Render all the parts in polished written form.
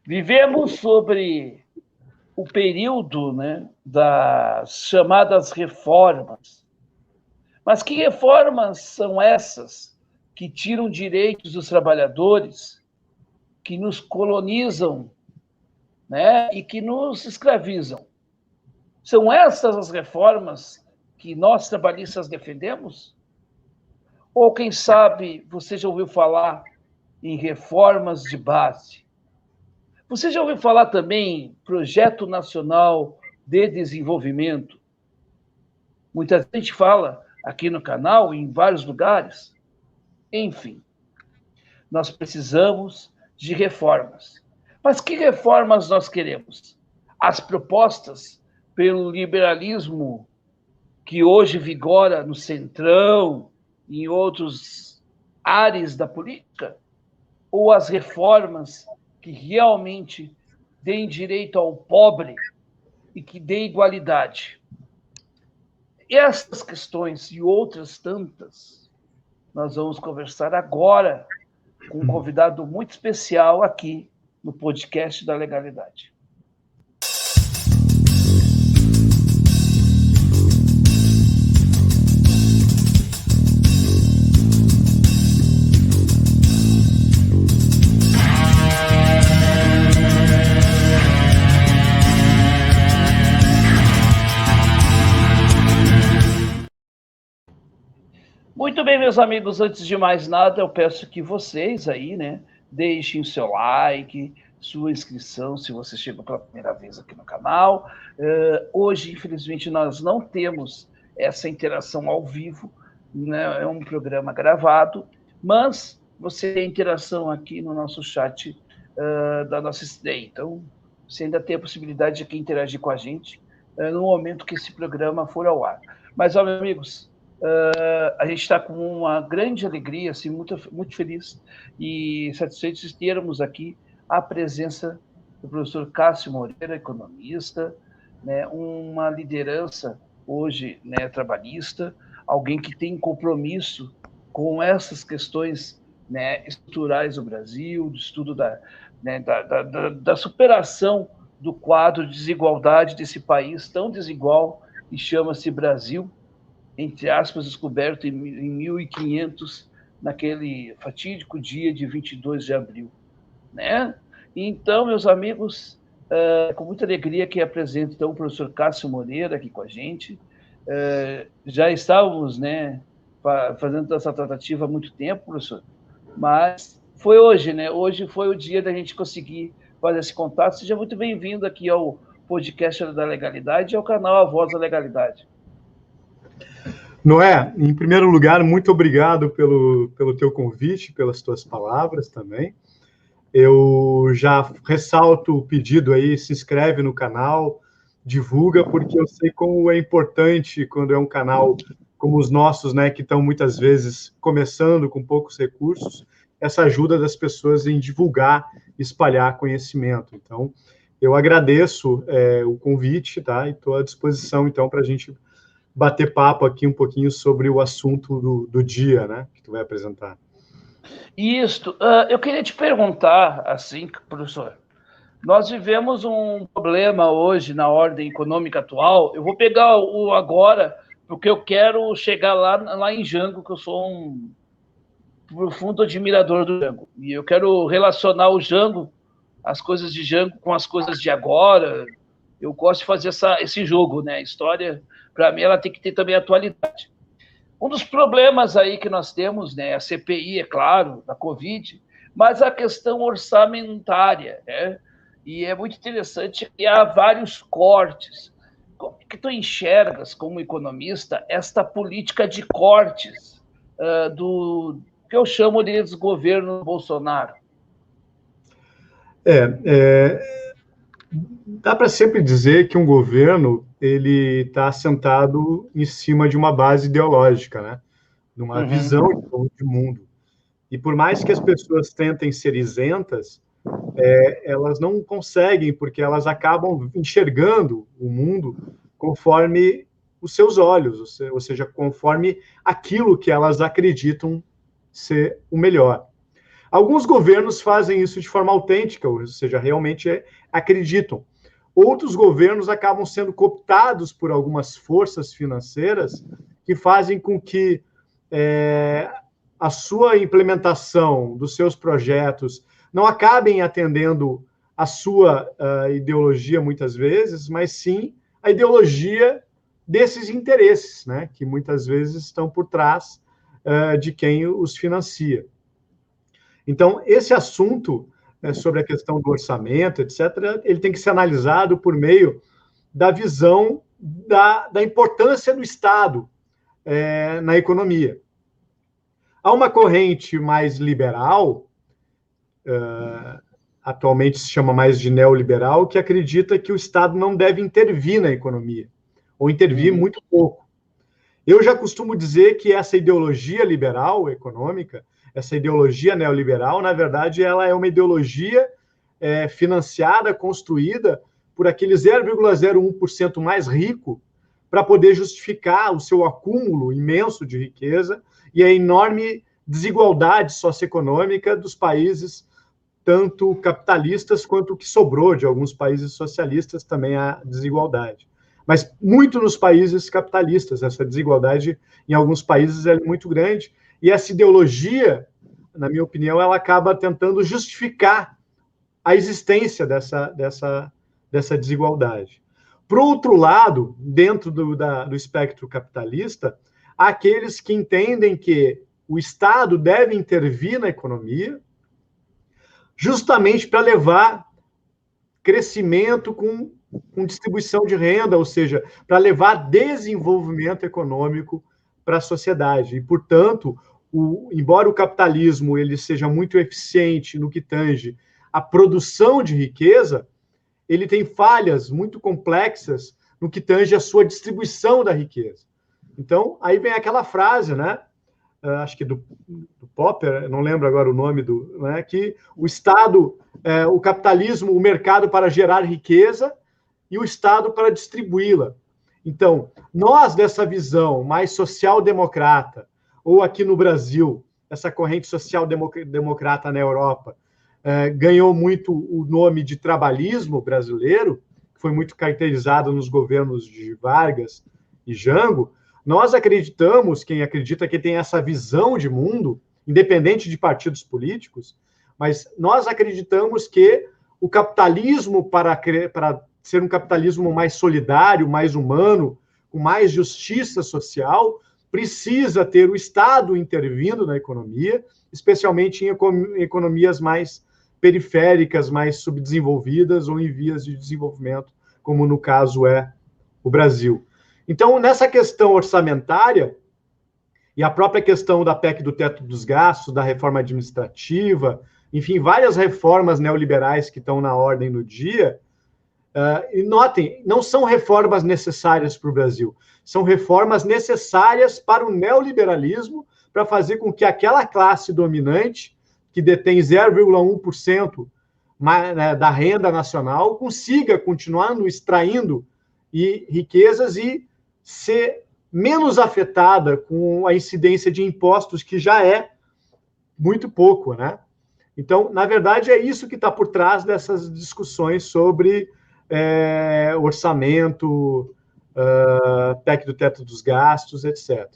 Vivemos sobre o período, né, das chamadas reformas. Mas que reformas são essas que tiram direitos dos trabalhadores, que nos colonizam, né, e que nos escravizam? São essas as reformas que nós trabalhistas defendemos? Ou, quem sabe, você já ouviu falar em reformas de base? Você já ouviu falar também em Projeto Nacional de Desenvolvimento? Muita gente fala aqui no canal, em vários lugares. Enfim, nós precisamos de reformas. Mas que reformas nós queremos? As propostas pelo liberalismo que hoje vigora no Centrão e em outros áreas da política? Ou as reformas que realmente deem direito ao pobre e que dê igualdade? Essas questões e outras tantas, nós vamos conversar agora com um convidado muito especial aqui no podcast da Legalidade. Muito bem, meus amigos, antes de mais nada, eu peço que vocês aí, né, deixem o seu like, sua inscrição, se você chegou pela primeira vez aqui no canal. Hoje, infelizmente, nós não temos essa interação ao vivo, né, é um programa gravado, mas você tem interação aqui no nosso chat da nossa estreia. Então, você ainda tem a possibilidade de aqui interagir com a gente no momento que esse programa for ao ar. Mas, ó, meus amigos, a gente está com uma grande alegria, assim, muito, muito feliz e satisfeitos de termos aqui a presença do professor Cássio Moreira, economista, né, uma liderança hoje, né, trabalhista, alguém que tem compromisso com essas questões, né, estruturais do Brasil, do estudo né, da superação do quadro de desigualdade desse país tão desigual que chama-se Brasil, entre aspas, descoberto em 1500, naquele fatídico dia de 22 de abril. Né? Então, meus amigos, com muita alegria que apresento então, o professor Cássio Moreira aqui com a gente. Já estávamos, né, fazendo essa tratativa há muito tempo, professor, mas foi hoje, né? Hoje foi o dia da gente conseguir fazer esse contato. Seja muito bem-vindo aqui ao podcast da Legalidade e ao canal A Voz da Legalidade. Noé, em primeiro lugar, muito obrigado pelo teu convite, pelas tuas palavras também. Eu já ressalto o pedido aí, se inscreve no canal, divulga, porque eu sei como é importante quando é um canal como os nossos, né, que estão muitas vezes começando com poucos recursos, essa ajuda das pessoas em divulgar, espalhar conhecimento. Então, eu agradeço o convite, tá? E estou à disposição, então, para a gente bater papo aqui um pouquinho sobre o assunto do dia, né, que tu vai apresentar. Isso. Eu queria te perguntar, assim, professor, nós vivemos um problema hoje na ordem econômica atual. Eu vou pegar o agora, porque eu quero chegar lá em Jango, que eu sou um profundo admirador do Jango. E eu quero relacionar o Jango, as coisas de Jango, com as coisas de agora. Eu gosto de fazer esse jogo, né? A história, para mim, ela tem que ter também atualidade. Um dos problemas aí que nós temos, né, a CPI, é claro, da Covid, mas a questão orçamentária, né? E é muito interessante que há vários cortes. Como é que tu enxergas, como economista, esta política de cortes do que eu chamo de desgoverno Bolsonaro? Dá para sempre dizer que um governo ele está assentado em cima de uma base ideológica, né? Numa visão de mundo. E por mais que as pessoas tentem ser isentas, elas não conseguem, porque elas acabam enxergando o mundo conforme os seus olhos, ou seja, conforme aquilo que elas acreditam ser o melhor. Alguns governos fazem isso de forma autêntica, ou seja, realmente acreditam. Outros governos acabam sendo cooptados por algumas forças financeiras que fazem com que a sua implementação dos seus projetos não acabem atendendo a sua ideologia, muitas vezes, mas sim a ideologia desses interesses, né, que muitas vezes estão por trás de quem os financia. Então, esse assunto sobre a questão do orçamento, etc., ele tem que ser analisado por meio da visão da importância do Estado na economia. Há uma corrente mais liberal, atualmente se chama mais de neoliberal, que acredita que o Estado não deve intervir na economia, ou intervir muito pouco. Eu já costumo dizer que essa ideologia liberal econômica, essa ideologia neoliberal, na verdade, ela é uma ideologia financiada, construída por aquele 0,01% mais rico para poder justificar o seu acúmulo imenso de riqueza e a enorme desigualdade socioeconômica dos países, tanto capitalistas quanto o que sobrou de alguns países socialistas, também há desigualdade. Mas muito nos países capitalistas, essa desigualdade em alguns países é muito grande, e essa ideologia, na minha opinião, ela acaba tentando justificar a existência dessa desigualdade. Por outro lado, dentro do espectro capitalista, há aqueles que entendem que o Estado deve intervir na economia justamente para levar crescimento com distribuição de renda, ou seja, para levar desenvolvimento econômico para a sociedade. E, portanto, embora o capitalismo ele seja muito eficiente no que tange a produção de riqueza, ele tem falhas muito complexas no que tange a sua distribuição da riqueza. Então, aí vem aquela frase, né? Acho que do Popper, não lembro agora o nome né? Que o Estado, o capitalismo, o mercado para gerar riqueza e o Estado para distribuí-la. Então, nós, dessa visão mais social-democrata, ou aqui no Brasil, essa corrente social-democrata na Europa, ganhou muito o nome de trabalhismo brasileiro, que foi muito caracterizado nos governos de Vargas e Jango. Nós acreditamos, quem acredita que tem essa visão de mundo, independente de partidos políticos, mas nós acreditamos que o capitalismo, para ser um capitalismo mais solidário, mais humano, com mais justiça social, precisa ter o Estado intervindo na economia, especialmente em economias mais periféricas, mais subdesenvolvidas ou em vias de desenvolvimento, como no caso é o Brasil. Então, nessa questão orçamentária, e a própria questão da PEC do teto dos gastos, da reforma administrativa, enfim, várias reformas neoliberais que estão na ordem do dia, e notem, não são reformas necessárias para o Brasil, são reformas necessárias para o neoliberalismo, para fazer com que aquela classe dominante, que detém 0,1% da renda nacional, consiga continuar extraindo riquezas e ser menos afetada com a incidência de impostos, que já é muito pouco, né? Então, na verdade, é isso que está por trás dessas discussões sobre orçamento, PEC do teto dos gastos, etc.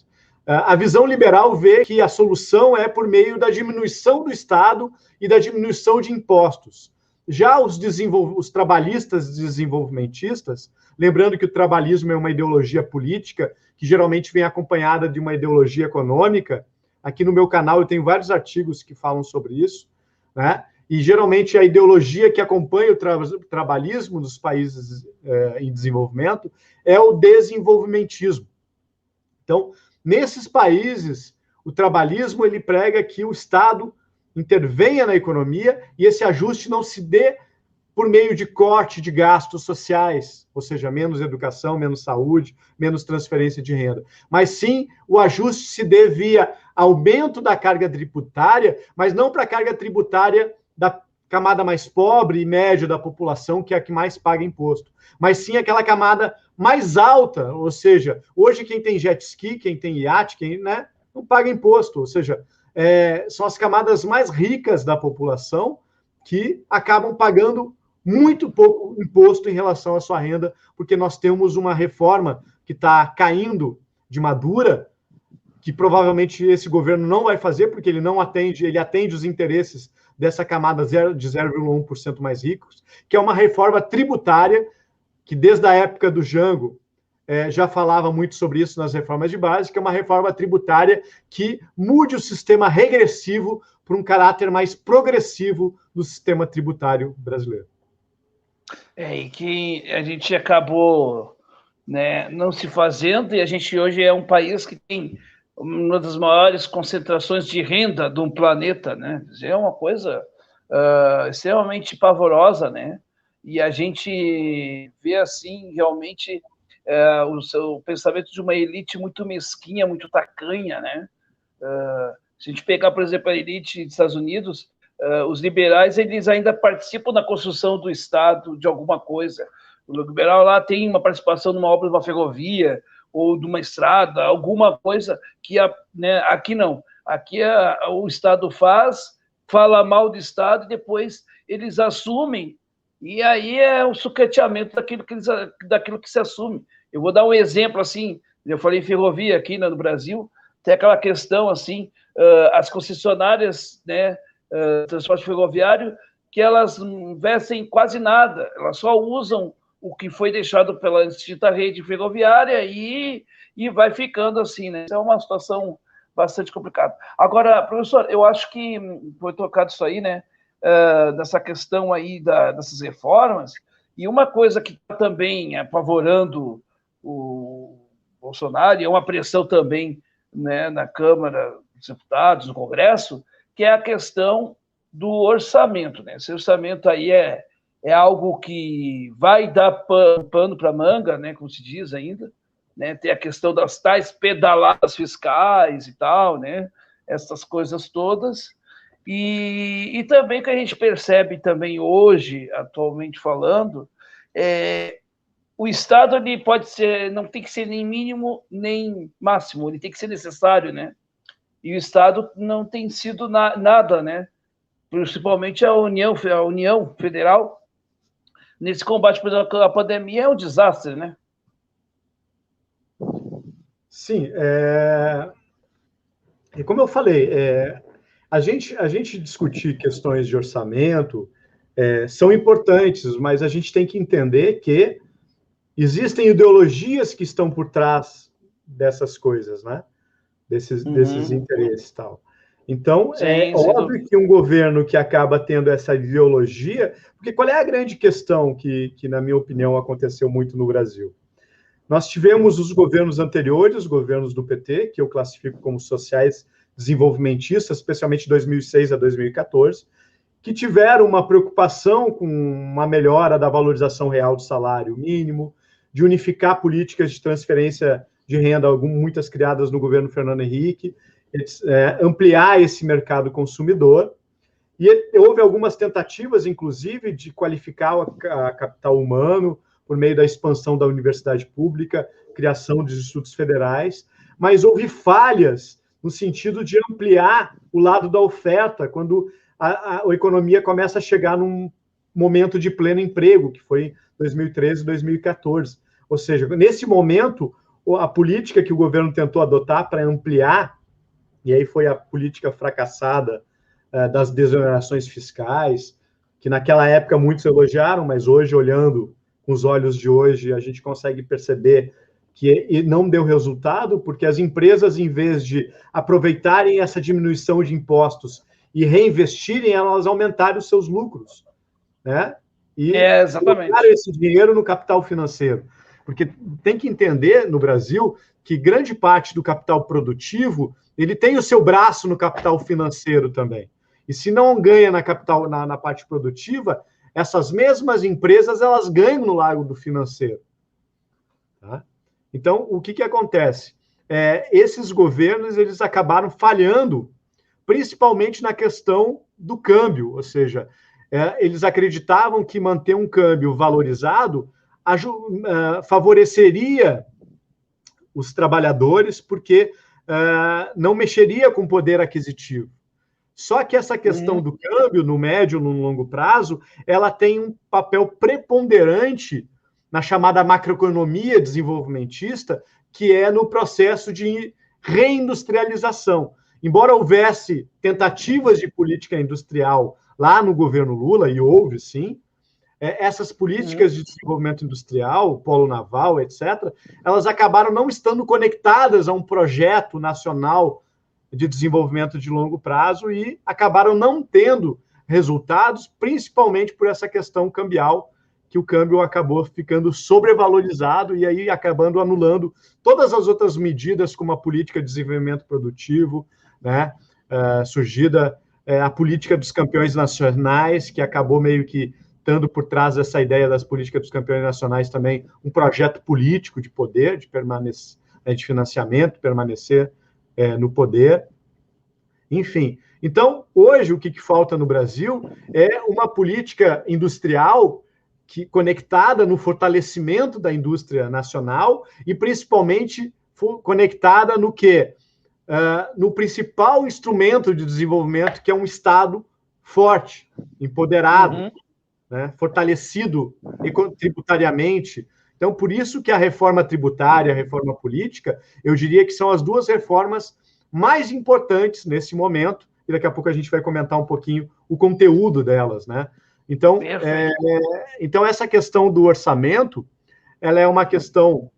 A visão liberal vê que a solução é por meio da diminuição do Estado e da diminuição de impostos. Já os trabalhistas desenvolvimentistas, lembrando que o trabalhismo é uma ideologia política que geralmente vem acompanhada de uma ideologia econômica. Aqui no meu canal eu tenho vários artigos que falam sobre isso, né? E geralmente a ideologia que acompanha o trabalhismo dos países em desenvolvimento é o desenvolvimentismo. Então, nesses países, o trabalhismo ele prega que o Estado intervenha na economia e esse ajuste não se dê por meio de corte de gastos sociais, ou seja, menos educação, menos saúde, menos transferência de renda. Mas sim, o ajuste se dê via aumento da carga tributária, mas não para a carga tributária da camada mais pobre e média da população, que é a que mais paga imposto, mas sim aquela camada mais alta, ou seja, hoje quem tem jet ski, quem tem iate, né, não paga imposto, ou seja, são as camadas mais ricas da população que acabam pagando muito pouco imposto em relação à sua renda, porque nós temos uma reforma que está caindo de madura, que provavelmente esse governo não vai fazer, porque ele atende os interesses dessa camada de 0,1% mais ricos, que é uma reforma tributária, que desde a época do Jango já falava muito sobre isso nas reformas de base, que é uma reforma tributária que mude o sistema regressivo para um caráter mais progressivo do sistema tributário brasileiro. E que a gente acabou, né, não se fazendo, e a gente hoje é um país que tem uma das maiores concentrações de renda do planeta, né? É uma coisa extremamente pavorosa, né? E a gente vê, assim, realmente o pensamento de uma elite muito mesquinha, muito tacanha, né? Se a gente pegar, por exemplo, a elite dos Estados Unidos, os liberais, eles ainda participam da construção do Estado de alguma coisa. O liberal lá tem uma participação numa obra de uma ferrovia ou de uma estrada, alguma coisa que né, aqui não. Aqui o Estado fala mal do Estado e depois eles assumem, e aí é o sucateamento daquilo que se assume. Eu vou dar um exemplo, assim, eu falei em ferrovia aqui no Brasil, tem aquela questão, assim, as concessionárias, né, transporte ferroviário, que elas não investem quase nada, elas só usam o que foi deixado pela extinta rede ferroviária e vai ficando assim, né? Isso é uma situação bastante complicada. Agora, professor, eu acho que foi tocado isso aí, né? Dessa questão aí dessas reformas, e uma coisa que está também apavorando o Bolsonaro, e é uma pressão também, né, na Câmara dos Deputados, no Congresso, que é a questão do orçamento, né? Esse orçamento aí é algo que vai dar pano para manga, né, como se diz ainda, né? Tem a questão das tais pedaladas fiscais e tal, né? Essas coisas todas. E também que a gente percebe também hoje, atualmente falando, o Estado ele pode ser, não tem que ser nem mínimo nem máximo, ele tem que ser necessário, né? E o Estado não tem sido nada, né? Principalmente a União Federal, nesse combate à pandemia, é um desastre, né? Sim, e como eu falei, a gente discutir questões de orçamento são importantes, mas a gente tem que entender que existem ideologias que estão por trás dessas coisas, né? Desses interesses e tal. Então, sim, óbvio que um governo que acaba tendo essa ideologia, porque qual é a grande questão que, na minha opinião, aconteceu muito no Brasil? Nós tivemos os governos anteriores, os governos do PT, que eu classifico como sociais desenvolvimentistas, especialmente de 2006 a 2014, que tiveram uma preocupação com uma melhora da valorização real do salário mínimo, de unificar políticas de transferência de renda, muitas criadas no governo Fernando Henrique, ampliar esse mercado consumidor. E houve algumas tentativas, inclusive, de qualificar a capital humano por meio da expansão da universidade pública, criação de institutos federais, mas houve falhas no sentido de ampliar o lado da oferta, quando a economia começa a chegar num momento de pleno emprego, que foi 2013 e 2014. Ou seja, nesse momento, a política que o governo tentou adotar para ampliar, e aí foi a política fracassada das desonerações fiscais, que naquela época muitos elogiaram, mas hoje, olhando com os olhos de hoje, a gente consegue perceber que não deu resultado, porque as empresas, em vez de aproveitarem essa diminuição de impostos e reinvestirem, elas aumentaram os seus lucros, né? E colocaram esse dinheiro no capital financeiro. Porque tem que entender, no Brasil, que grande parte do capital produtivo, ele tem o seu braço no capital financeiro também. E se não ganha na parte produtiva, essas mesmas empresas, elas ganham no lado do financeiro. Tá? Então, o que acontece? Esses governos, eles acabaram falhando, principalmente na questão do câmbio, ou seja, eles acreditavam que manter um câmbio valorizado favoreceria os trabalhadores, porque não mexeria com o poder aquisitivo. Só que essa questão do câmbio, no médio e no longo prazo, ela tem um papel preponderante na chamada macroeconomia desenvolvimentista, que é no processo de reindustrialização. Embora houvesse tentativas de política industrial lá no governo Lula, e houve sim, essas políticas de desenvolvimento industrial, polo naval, etc., elas acabaram não estando conectadas a um projeto nacional de desenvolvimento de longo prazo e acabaram não tendo resultados, principalmente por essa questão cambial, que o câmbio acabou ficando sobrevalorizado e aí acabando anulando todas as outras medidas, como a política de desenvolvimento produtivo, né, surgida, a política dos campeões nacionais, que acabou meio que estando por trás dessa ideia das políticas dos campeões nacionais também um projeto político de poder, de permanecer, de financiamento, permanecer no poder. Enfim, então, hoje o que falta no Brasil é uma política industrial conectada no fortalecimento da indústria nacional e, principalmente, conectada no quê? No principal instrumento de desenvolvimento, que é um Estado forte, empoderado, né, fortalecido tributariamente. Então, por isso que a reforma tributária, a reforma política, eu diria que são as duas reformas mais importantes nesse momento, e daqui a pouco a gente vai comentar um pouquinho o conteúdo delas, né? Então, então essa questão do orçamento, ela é uma questão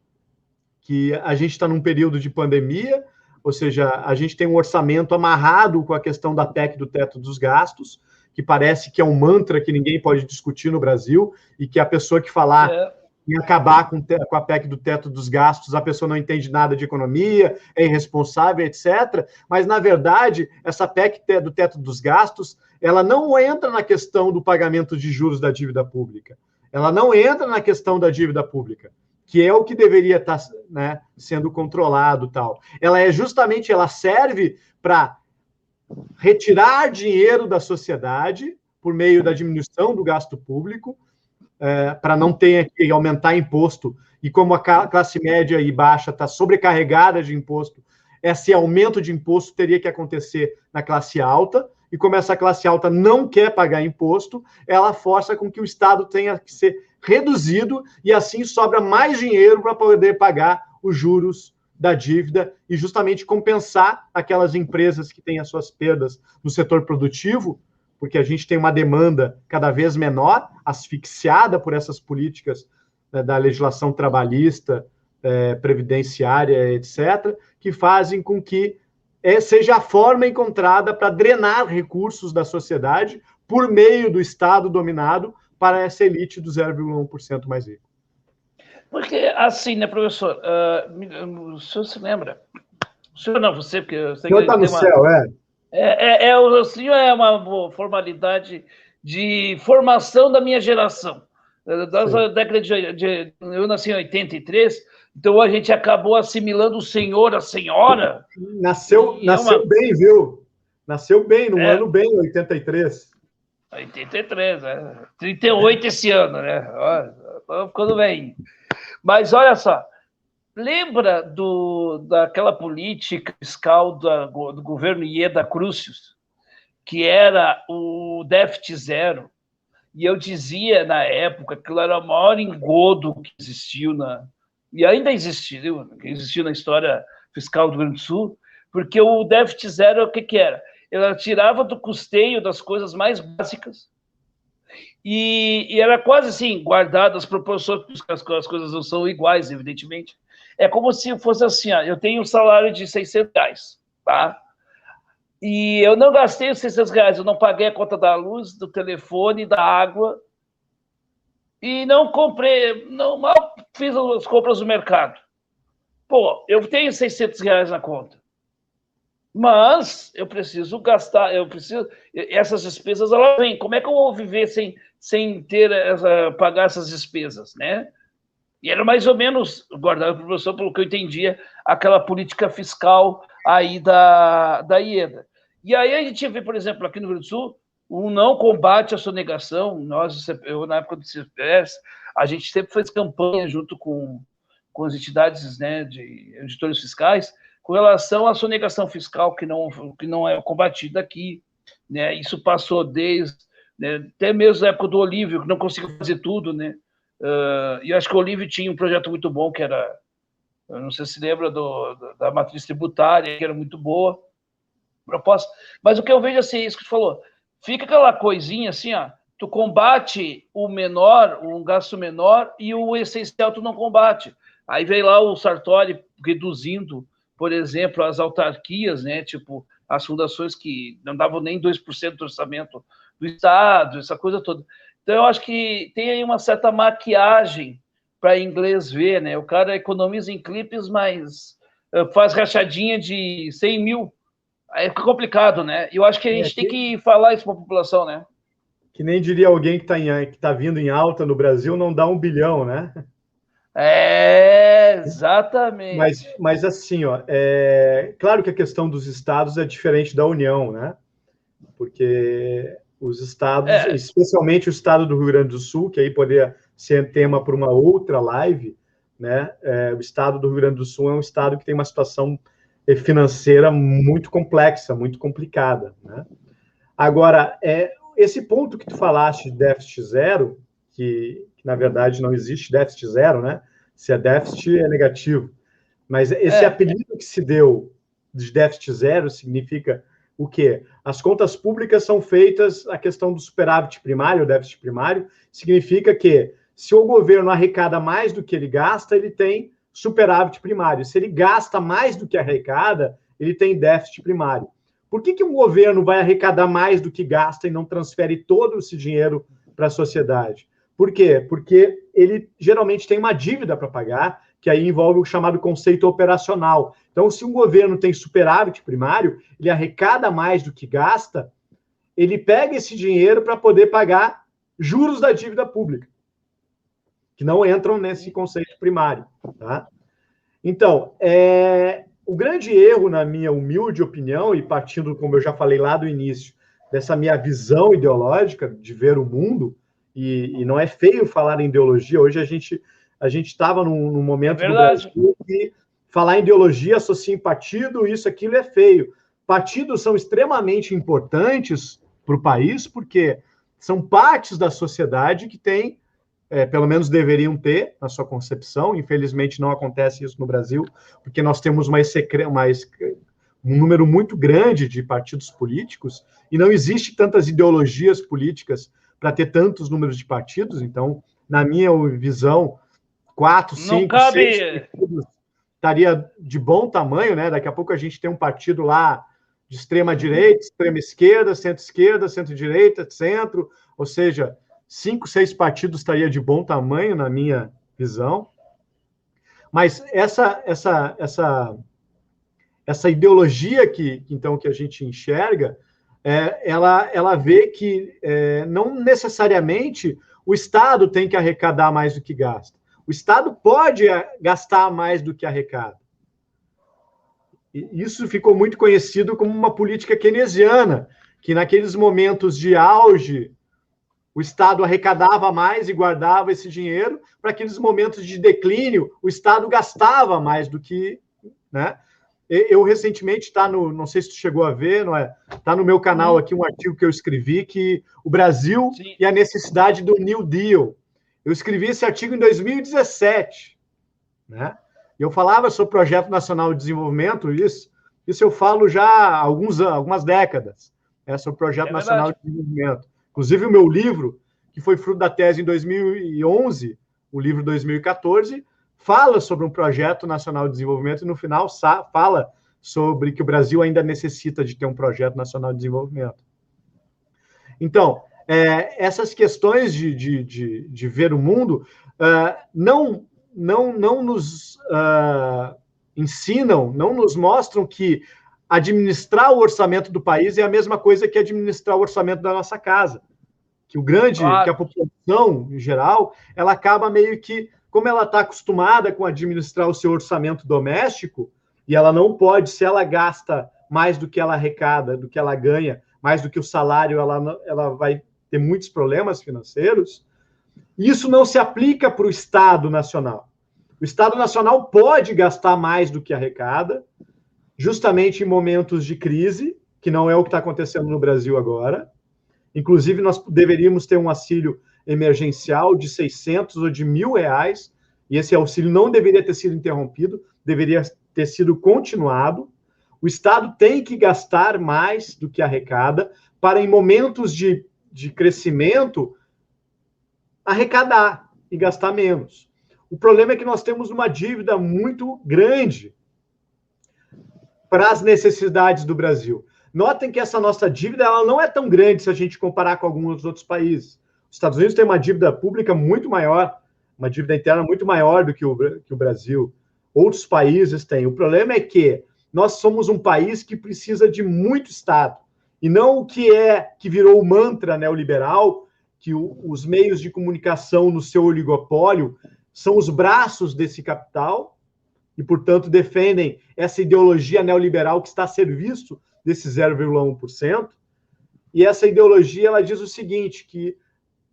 que a gente está num período de pandemia, ou seja, a gente tem um orçamento amarrado com a questão da PEC do teto dos gastos, que parece que é um mantra que ninguém pode discutir no Brasil, e que a pessoa que falar em acabar com a PEC do teto dos gastos, a pessoa não entende nada de economia, é irresponsável, etc. Mas, na verdade, essa PEC do teto dos gastos, ela não entra na questão do pagamento de juros da dívida pública. Ela não entra na questão da dívida pública, que é o que deveria estar, né, sendo controlado, tal. Ela serve para retirar dinheiro da sociedade por meio da diminuição do gasto público, para não ter que aumentar imposto, e como a classe média e baixa está sobrecarregada de imposto, esse aumento de imposto teria que acontecer na classe alta, e como essa classe alta não quer pagar imposto, ela força com que o Estado tenha que ser reduzido, e assim sobra mais dinheiro para poder pagar os juros da dívida e justamente compensar aquelas empresas que têm as suas perdas no setor produtivo, porque a gente tem uma demanda cada vez menor, asfixiada por essas políticas, né, da legislação trabalhista, previdenciária, etc., que fazem com que seja a forma encontrada para drenar recursos da sociedade por meio do Estado dominado para essa elite do 0,1% mais rico. Porque, assim, né, professor, o senhor se lembra? O senhor não, você, porque eu sei que... O senhor está no céu, o senhor é uma formalidade de formação da minha geração. Das décadas eu nasci em 83, então a gente acabou assimilando o senhor, a senhora. Nasceu bem, viu? Nasceu bem, num ano bem, 83. 83, 38 esse ano, né? Estou ficando bem. Mas olha só, lembra daquela política fiscal do governo Ieda Crucius, que era o déficit zero? E eu dizia na época que aquilo era o maior engodo que existiu e ainda existiu, que existiu na história fiscal do Rio Grande do Sul, porque o déficit zero, o que era? Ela tirava do custeio das coisas mais básicas e era quase assim, guardado as proporções, as coisas não são iguais, evidentemente. É como se fosse assim, eu tenho um salário de R$600, tá? E eu não gastei os R$600, eu não paguei a conta da luz, do telefone, da água, e não comprei, mal fiz as compras no mercado. Pô, eu tenho R$600 na conta, mas eu preciso gastar, essas despesas, elas vêm. Como é que eu vou viver sem pagar essas despesas, né? E era mais ou menos, guardado para o professor, pelo que eu entendia, aquela política fiscal aí da Ieda. E aí a gente vê, por exemplo, aqui no Rio Grande do Sul, o não combate à sonegação. Eu, na época do CPS, a gente sempre fez campanha junto com as entidades, né, de editores fiscais, com relação à sonegação fiscal que não é combatida aqui, né? Isso passou desde, né, até mesmo a época do Olívio, que não conseguiu fazer tudo, né? E acho que o Olívio tinha um projeto muito bom, que era, eu não sei se lembra da matriz tributária, que era muito boa, proposta. Mas o que eu vejo assim, isso que tu falou, fica aquela coisinha assim, ó, tu combate o menor, um gasto menor, e o essencial tu não combate. Aí vem lá o Sartori reduzindo, por exemplo, as autarquias, né? Tipo, as fundações que não davam nem 2% do orçamento do Estado, essa coisa toda. Então, eu acho que tem aí uma certa maquiagem para inglês ver, né? O cara economiza em clipes, mas faz rachadinha de 100 mil. Aí fica complicado, né? E eu acho que a gente tem que falar isso para a população, né? Que nem diria alguém que está vindo em alta no Brasil, não dá 1 bilhão, né? Exatamente. Mas assim, ó, claro que a questão dos estados é diferente da União, né? Porque os estados, especialmente o estado do Rio Grande do Sul, que aí poderia ser tema para uma outra live, né? O estado do Rio Grande do Sul é um estado que tem uma situação financeira muito complexa, muito complicada, né? Agora, esse ponto que tu falaste de déficit zero, que na verdade não existe déficit zero, né? Se é déficit, é negativo. Mas esse apelido que se deu de déficit zero significa o quê? As contas públicas são feitas, a questão do superávit primário, o déficit primário, significa que se o governo arrecada mais do que ele gasta, ele tem superávit primário. Se ele gasta mais do que arrecada, ele tem déficit primário. Por que um governo vai arrecadar mais do que gasta e não transfere todo esse dinheiro para a sociedade? Por quê? Porque ele geralmente tem uma dívida para pagar, que aí envolve o chamado conceito operacional. Então, se um governo tem superávit primário, ele arrecada mais do que gasta, ele pega esse dinheiro para poder pagar juros da dívida pública, que não entram nesse conceito primário. Tá? Então, o grande erro, na minha humilde opinião, e partindo, como eu já falei lá do início, dessa minha visão ideológica de ver o mundo, e não é feio falar em ideologia, hoje a gente estava num momento do Brasil que falar em ideologia, associa em partido, isso, aquilo é feio. Partidos são extremamente importantes para o país, porque são partes da sociedade que têm, pelo menos deveriam ter, na sua concepção, infelizmente não acontece isso no Brasil, porque nós temos um número muito grande de partidos políticos, e não existe tantas ideologias políticas para ter tantos números de partidos. Então, na minha visão, 4, 5, 6 partidos estaria de bom tamanho, né? Daqui a pouco a gente tem um partido lá de extrema-direita, extrema-esquerda, centro-direita, centro, ou seja, 5, 6 partidos estaria de bom tamanho, na minha visão. Mas essa ideologia que a gente enxerga, ela vê que não necessariamente o Estado tem que arrecadar mais do que gasta. O Estado pode gastar mais do que arrecada. E isso ficou muito conhecido como uma política keynesiana, que naqueles momentos de auge, o Estado arrecadava mais e guardava esse dinheiro, para aqueles momentos de declínio, o Estado gastava mais do que... Né? Eu recentemente, não sei se tu chegou a ver, não é? Está no meu canal aqui um artigo que eu escrevi, que o Brasil e a necessidade do New Deal. Eu escrevi esse artigo em 2017, né? E eu falava sobre o Projeto Nacional de Desenvolvimento, isso eu falo já há algumas décadas, sobre o Projeto Nacional de Desenvolvimento. Inclusive, o meu livro, que foi fruto da tese em 2011, o livro 2014, fala sobre um Projeto Nacional de Desenvolvimento e, no final, fala sobre que o Brasil ainda necessita de ter um Projeto Nacional de Desenvolvimento. Então, essas questões de ver o mundo não nos ensinam, não nos mostram que administrar o orçamento do país é a mesma coisa que administrar o orçamento da nossa casa. Que a população, em geral, ela acaba meio que, como ela está acostumada com administrar o seu orçamento doméstico, e ela não pode, se ela gasta mais do que ela arrecada, do que ela ganha, mais do que o salário, ela vai ter muitos problemas financeiros. Isso não se aplica para o Estado Nacional. O Estado Nacional pode gastar mais do que arrecada, justamente em momentos de crise, que não é o que está acontecendo no Brasil agora. Inclusive, nós deveríamos ter um auxílio emergencial de 600 ou de R$ 1.000, e esse auxílio não deveria ter sido interrompido, deveria ter sido continuado. O Estado tem que gastar mais do que arrecada para, em momentos de crescimento, arrecadar e gastar menos. O problema é que nós temos uma dívida muito grande para as necessidades do Brasil. Notem que essa nossa dívida ela não é tão grande se a gente comparar com alguns outros países. Os Estados Unidos têm uma dívida pública muito maior, uma dívida interna muito maior do que o Brasil. Outros países têm. O problema é que nós somos um país que precisa de muito Estado. E não o que virou o mantra neoliberal, que os meios de comunicação no seu oligopólio são os braços desse capital e, portanto, defendem essa ideologia neoliberal que está a serviço desse 0,1%. E essa ideologia ela diz o seguinte, que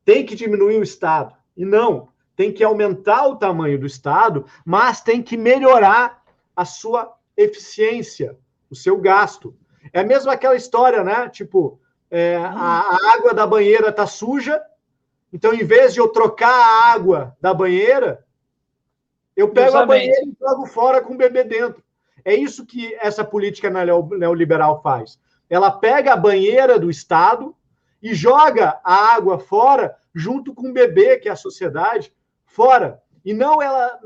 tem que diminuir o Estado. E não, tem que aumentar o tamanho do Estado, mas tem que melhorar a sua eficiência, o seu gasto. É mesmo aquela história, né? Tipo, a água da banheira está suja, então, em vez de eu trocar a água da banheira, eu pego a banheira e jogo fora com o bebê dentro. É isso que essa política neoliberal faz. Ela pega a banheira do Estado e joga a água fora junto com o bebê, que é a sociedade, fora. E não ela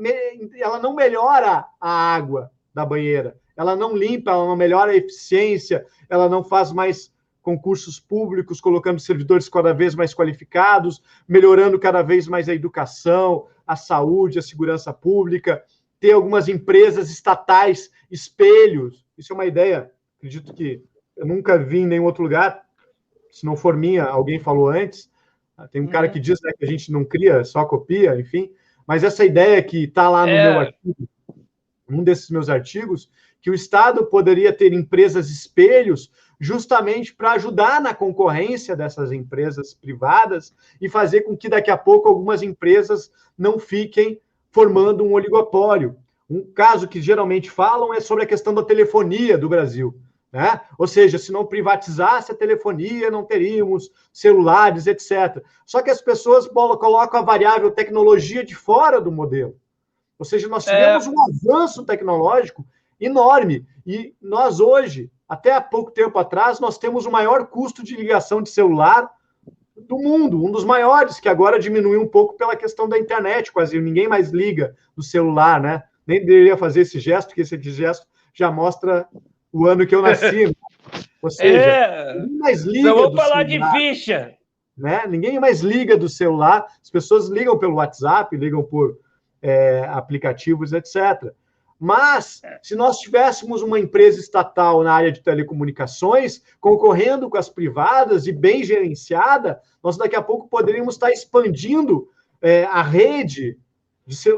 não melhora a água da banheira. Ela não limpa, ela não melhora a eficiência, ela não faz mais concursos públicos, colocando servidores cada vez mais qualificados, melhorando cada vez mais a educação, a saúde, a segurança pública, ter algumas empresas estatais espelhos. Isso é uma ideia, acredito que eu nunca vi em nenhum outro lugar, se não for minha, alguém falou antes. Tem um cara que diz, né, que a gente não cria, só copia, enfim. Mas essa ideia que está lá no meu artigo, um desses meus artigos, que o Estado poderia ter empresas espelhos justamente para ajudar na concorrência dessas empresas privadas e fazer com que daqui a pouco algumas empresas não fiquem formando um oligopólio. Um caso que geralmente falam é sobre a questão da telefonia do Brasil, né? Ou seja, se não privatizasse a telefonia, não teríamos celulares, etc. Só que as pessoas colocam a variável tecnologia de fora do modelo. Ou seja, nós tivemos um avanço tecnológico enorme. E nós hoje, até há pouco tempo atrás, nós temos o maior custo de ligação de celular do mundo, um dos maiores, que agora diminuiu um pouco pela questão da internet, quase ninguém mais liga no celular, né? Nem deveria fazer esse gesto, porque esse gesto já mostra o ano que eu nasci. Né? Ou seja, ninguém mais liga do celular. Vamos falar de ficha. Né? Ninguém mais liga do celular, as pessoas ligam pelo WhatsApp, ligam por aplicativos, etc. Mas, se nós tivéssemos uma empresa estatal na área de telecomunicações, concorrendo com as privadas e bem gerenciada, nós daqui a pouco poderíamos estar expandindo a rede.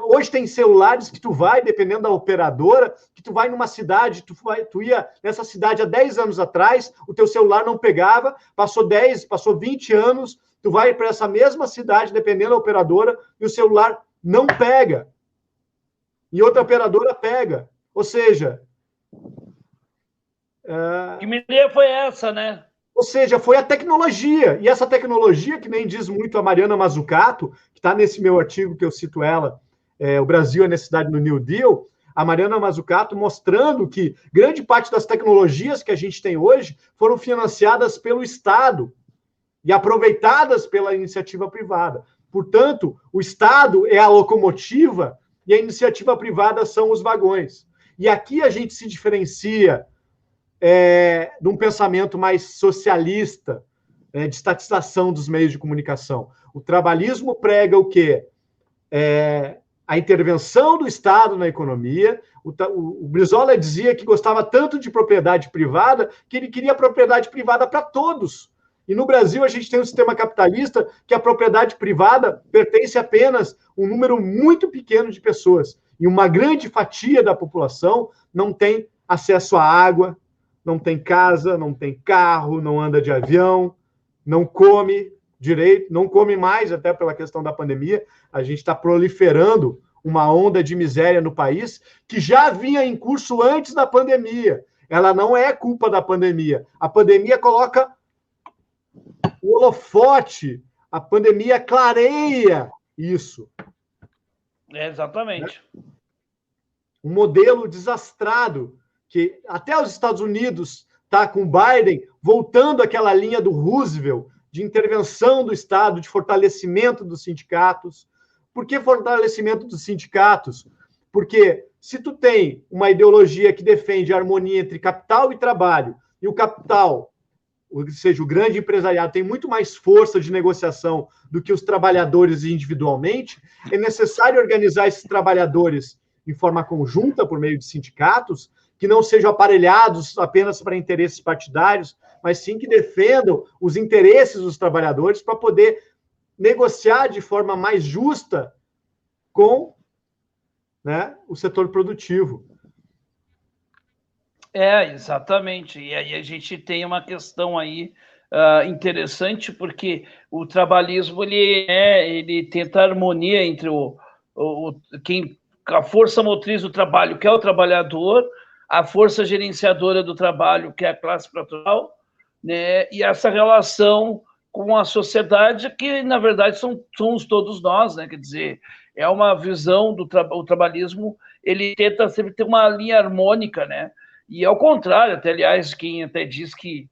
Hoje tem celulares que tu vai, dependendo da operadora, que tu vai numa cidade, tu ia nessa cidade há 10 anos atrás, o teu celular não pegava, passou 20 anos, tu vai para essa mesma cidade, dependendo da operadora, e o celular não pega. E outra operadora pega. Ou seja... Que medida foi essa, né? Ou seja, foi a tecnologia. E essa tecnologia, que nem diz muito a Mariana Mazzucato, que está nesse meu artigo que eu cito ela, O Brasil é a necessidade do New Deal, a Mariana Mazzucato mostrando que grande parte das tecnologias que a gente tem hoje foram financiadas pelo Estado e aproveitadas pela iniciativa privada. Portanto, o Estado é a locomotiva e a iniciativa privada são os vagões. E aqui a gente se diferencia de um pensamento mais socialista, de estatização dos meios de comunicação. O trabalhismo prega o quê? A intervenção do Estado na economia. O Brizola dizia que gostava tanto de propriedade privada que ele queria propriedade privada para todos. E no Brasil a gente tem um sistema capitalista que a propriedade privada pertence apenas a um número muito pequeno de pessoas. E uma grande fatia da população não tem acesso à água, não tem casa, não tem carro, não anda de avião, não come direito, não come mais, até pela questão da pandemia. A gente está proliferando uma onda de miséria no país que já vinha em curso antes da pandemia. ela não é culpa da pandemia. A pandemia coloca o holofote, a pandemia clareia isso. Exatamente. Um modelo desastrado, que até os Estados Unidos está com Biden voltando àquela linha do Roosevelt, de intervenção do Estado, de fortalecimento dos sindicatos. Por que fortalecimento dos sindicatos? Porque se tu tem uma ideologia que defende a harmonia entre capital e trabalho, e o capital, ou seja, o grande empresariado, tem muito mais força de negociação do que os trabalhadores individualmente, é necessário organizar esses trabalhadores em forma conjunta, por meio de sindicatos, que não sejam aparelhados apenas para interesses partidários, mas sim que defendam os interesses dos trabalhadores para poder negociar de forma mais justa com, né, o setor produtivo. Exatamente. E aí a gente tem uma questão aí interessante, porque o trabalhismo ele tenta harmonia entre a força motriz do trabalho, que é o trabalhador, a força gerenciadora do trabalho, que é a classe patronal, né? E essa relação com a sociedade, que na verdade somos todos nós, né? Quer dizer, é uma visão do trabalhismo, ele tenta sempre ter uma linha harmônica, né? E ao contrário, até aliás, quem até diz que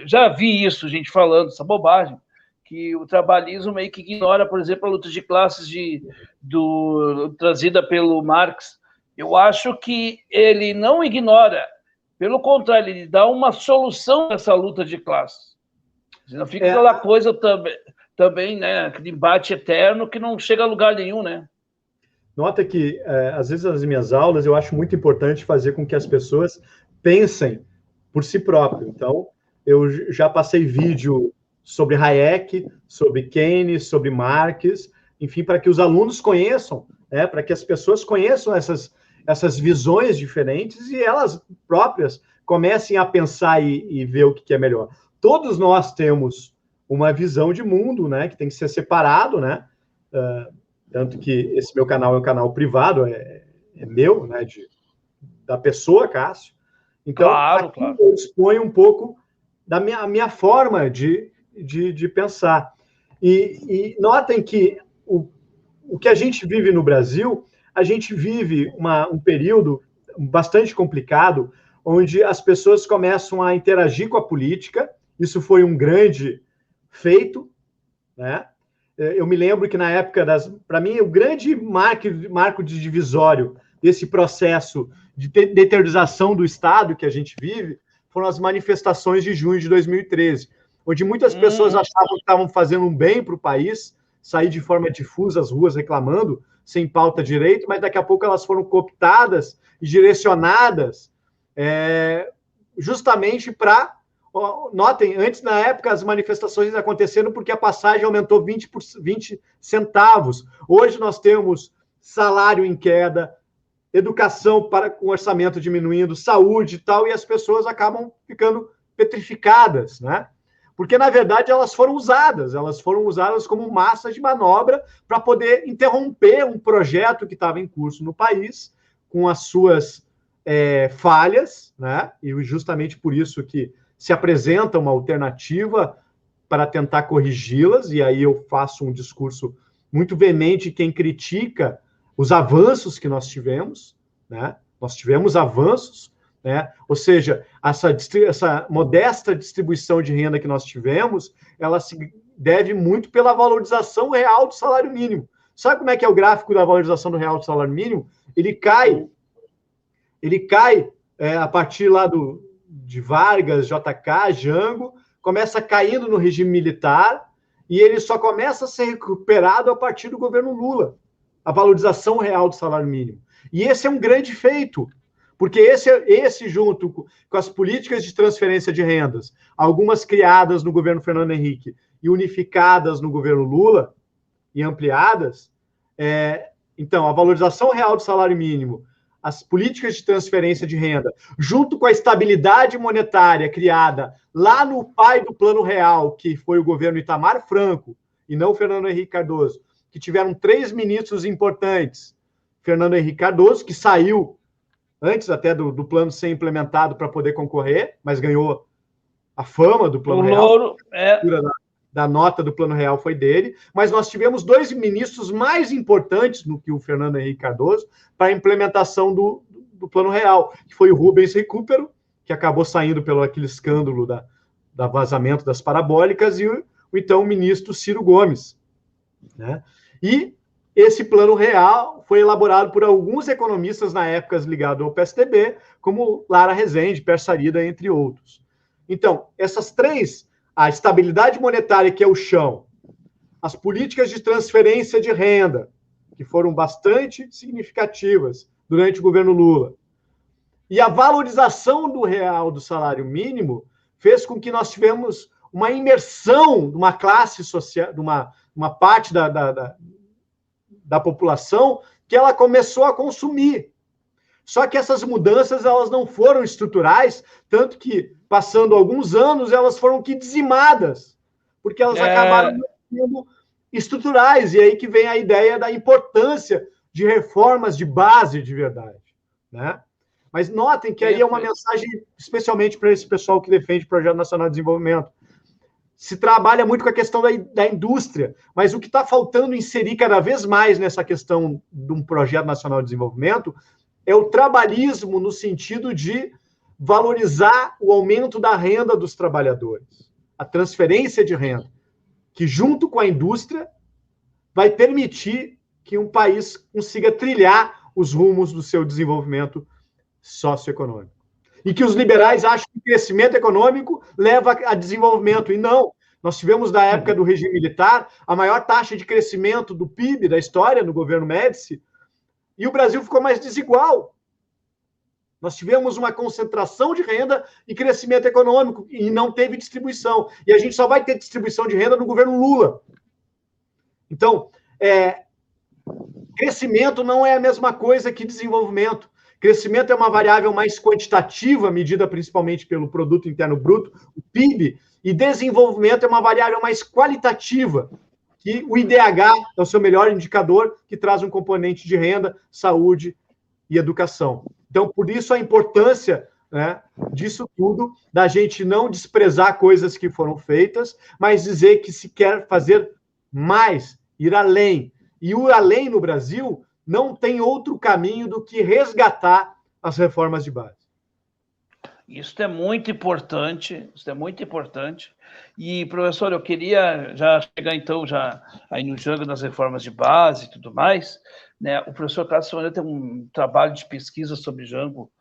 já vi isso, gente falando essa bobagem, que o trabalhismo meio que ignora, por exemplo, a luta de classes trazida pelo Marx. Eu acho que ele não ignora, pelo contrário, ele dá uma solução a essa luta de classes. Não fica aquela coisa também, né, aquele embate eterno que não chega a lugar nenhum, né? Nota que, às vezes, nas minhas aulas, eu acho muito importante fazer com que as pessoas pensem por si próprias. Então, eu já passei vídeo sobre Hayek, sobre Keynes, sobre Marx, enfim, para que os alunos conheçam, né, para que as pessoas conheçam essas visões diferentes e elas próprias comecem a pensar e ver o que é melhor. Todos nós temos uma visão de mundo, né, que tem que ser separado, né, tanto que esse meu canal é um canal privado, é meu, né, da pessoa, Cássio. Então, claro. Eu exponho um pouco da minha forma de pensar. E notem que o que a gente vive no Brasil, a gente vive um período bastante complicado, onde as pessoas começam a interagir com a política. Isso foi um grande feito, né? Eu me lembro que na época para mim, o grande marco de divisório desse processo de deterritorialização do Estado que a gente vive foram as manifestações de junho de 2013, onde muitas pessoas achavam que estavam fazendo um bem para o país, sair de forma difusa às ruas reclamando, sem pauta direito, mas daqui a pouco elas foram cooptadas e direcionadas justamente para... Notem, antes, na época, as manifestações aconteceram porque a passagem aumentou 20 centavos. Hoje nós temos salário em queda, educação com orçamento diminuindo, saúde e tal, e as pessoas acabam ficando petrificadas, né? Porque, na verdade, elas foram usadas como massa de manobra para poder interromper um projeto que estava em curso no país, com as suas falhas, né? E justamente por isso que se apresenta uma alternativa para tentar corrigi-las, e aí eu faço um discurso muito veemente quem critica os avanços que nós tivemos, né? Nós tivemos avanços, né? Ou seja, essa modesta distribuição de renda que nós tivemos, ela se deve muito pela valorização real do salário mínimo. Sabe como é que é o gráfico da valorização do real do salário mínimo? Ele cai a partir lá de Vargas, JK, Jango, começa caindo no regime militar e ele só começa a ser recuperado a partir do governo Lula, a valorização real do salário mínimo. E esse é um grande feito, porque esse junto com as políticas de transferência de rendas, algumas criadas no governo Fernando Henrique e unificadas no governo Lula e ampliadas, então, a valorização real do salário mínimo, as políticas de transferência de renda, junto com a estabilidade monetária criada lá no pai do Plano Real, que foi o governo Itamar Franco, e não Fernando Henrique Cardoso, que tiveram 3 ministros importantes. Fernando Henrique Cardoso, que saiu antes até do plano ser implementado para poder concorrer, mas ganhou a fama do Plano Real. Louro, da nota do Plano Real foi dele, mas nós tivemos dois ministros mais importantes do que o Fernando Henrique Cardoso para a implementação do Plano Real, que foi o Rubens Recupero, que acabou saindo pelo aquele escândalo da vazamento das parabólicas, e o então ministro Ciro Gomes, né? E esse Plano Real foi elaborado por alguns economistas na época ligados ao PSDB, como Lara Rezende, Persarida, entre outros. Então, essas três, a estabilidade monetária, que é o chão, as políticas de transferência de renda, que foram bastante significativas durante o governo Lula, e a valorização do real do salário mínimo fez com que nós tivemos uma imersão de uma classe social, de uma parte da população, que ela começou a consumir. Só que essas mudanças elas não foram estruturais, tanto que, passando alguns anos, elas foram que dizimadas, porque elas acabaram sendo estruturais, e aí que vem a ideia da importância de reformas de base de verdade, né? Mas notem que aí é uma mensagem, especialmente para esse pessoal que defende o Projeto Nacional de Desenvolvimento. Se trabalha muito com a questão da indústria, mas o que está faltando inserir cada vez mais nessa questão de um Projeto Nacional de Desenvolvimento é o trabalhismo no sentido de valorizar o aumento da renda dos trabalhadores, a transferência de renda, que junto com a indústria vai permitir que um país consiga trilhar os rumos do seu desenvolvimento socioeconômico. E que os liberais acham que o crescimento econômico leva a desenvolvimento, e não. Nós tivemos, na época do regime militar, a maior taxa de crescimento do PIB da história, no governo Médici, e o Brasil ficou mais desigual. Nós tivemos uma concentração de renda e crescimento econômico, e não teve distribuição. E a gente só vai ter distribuição de renda no governo Lula. Então, crescimento não é a mesma coisa que desenvolvimento. Crescimento é uma variável mais quantitativa, medida principalmente pelo Produto Interno Bruto, o PIB, e desenvolvimento é uma variável mais qualitativa, que o IDH é o seu melhor indicador, que traz um componente de renda, saúde e educação. Então, por isso a importância, né, disso tudo, da gente não desprezar coisas que foram feitas, mas dizer que se quer fazer mais, ir além. E o além no Brasil não tem outro caminho do que resgatar as reformas de base. Isso é muito importante, isso é muito importante. E, professor, eu queria já chegar, então, já aí no jogo das reformas de base e tudo mais, né? O professor Carlos Moreira tem um trabalho de pesquisa sobre Jango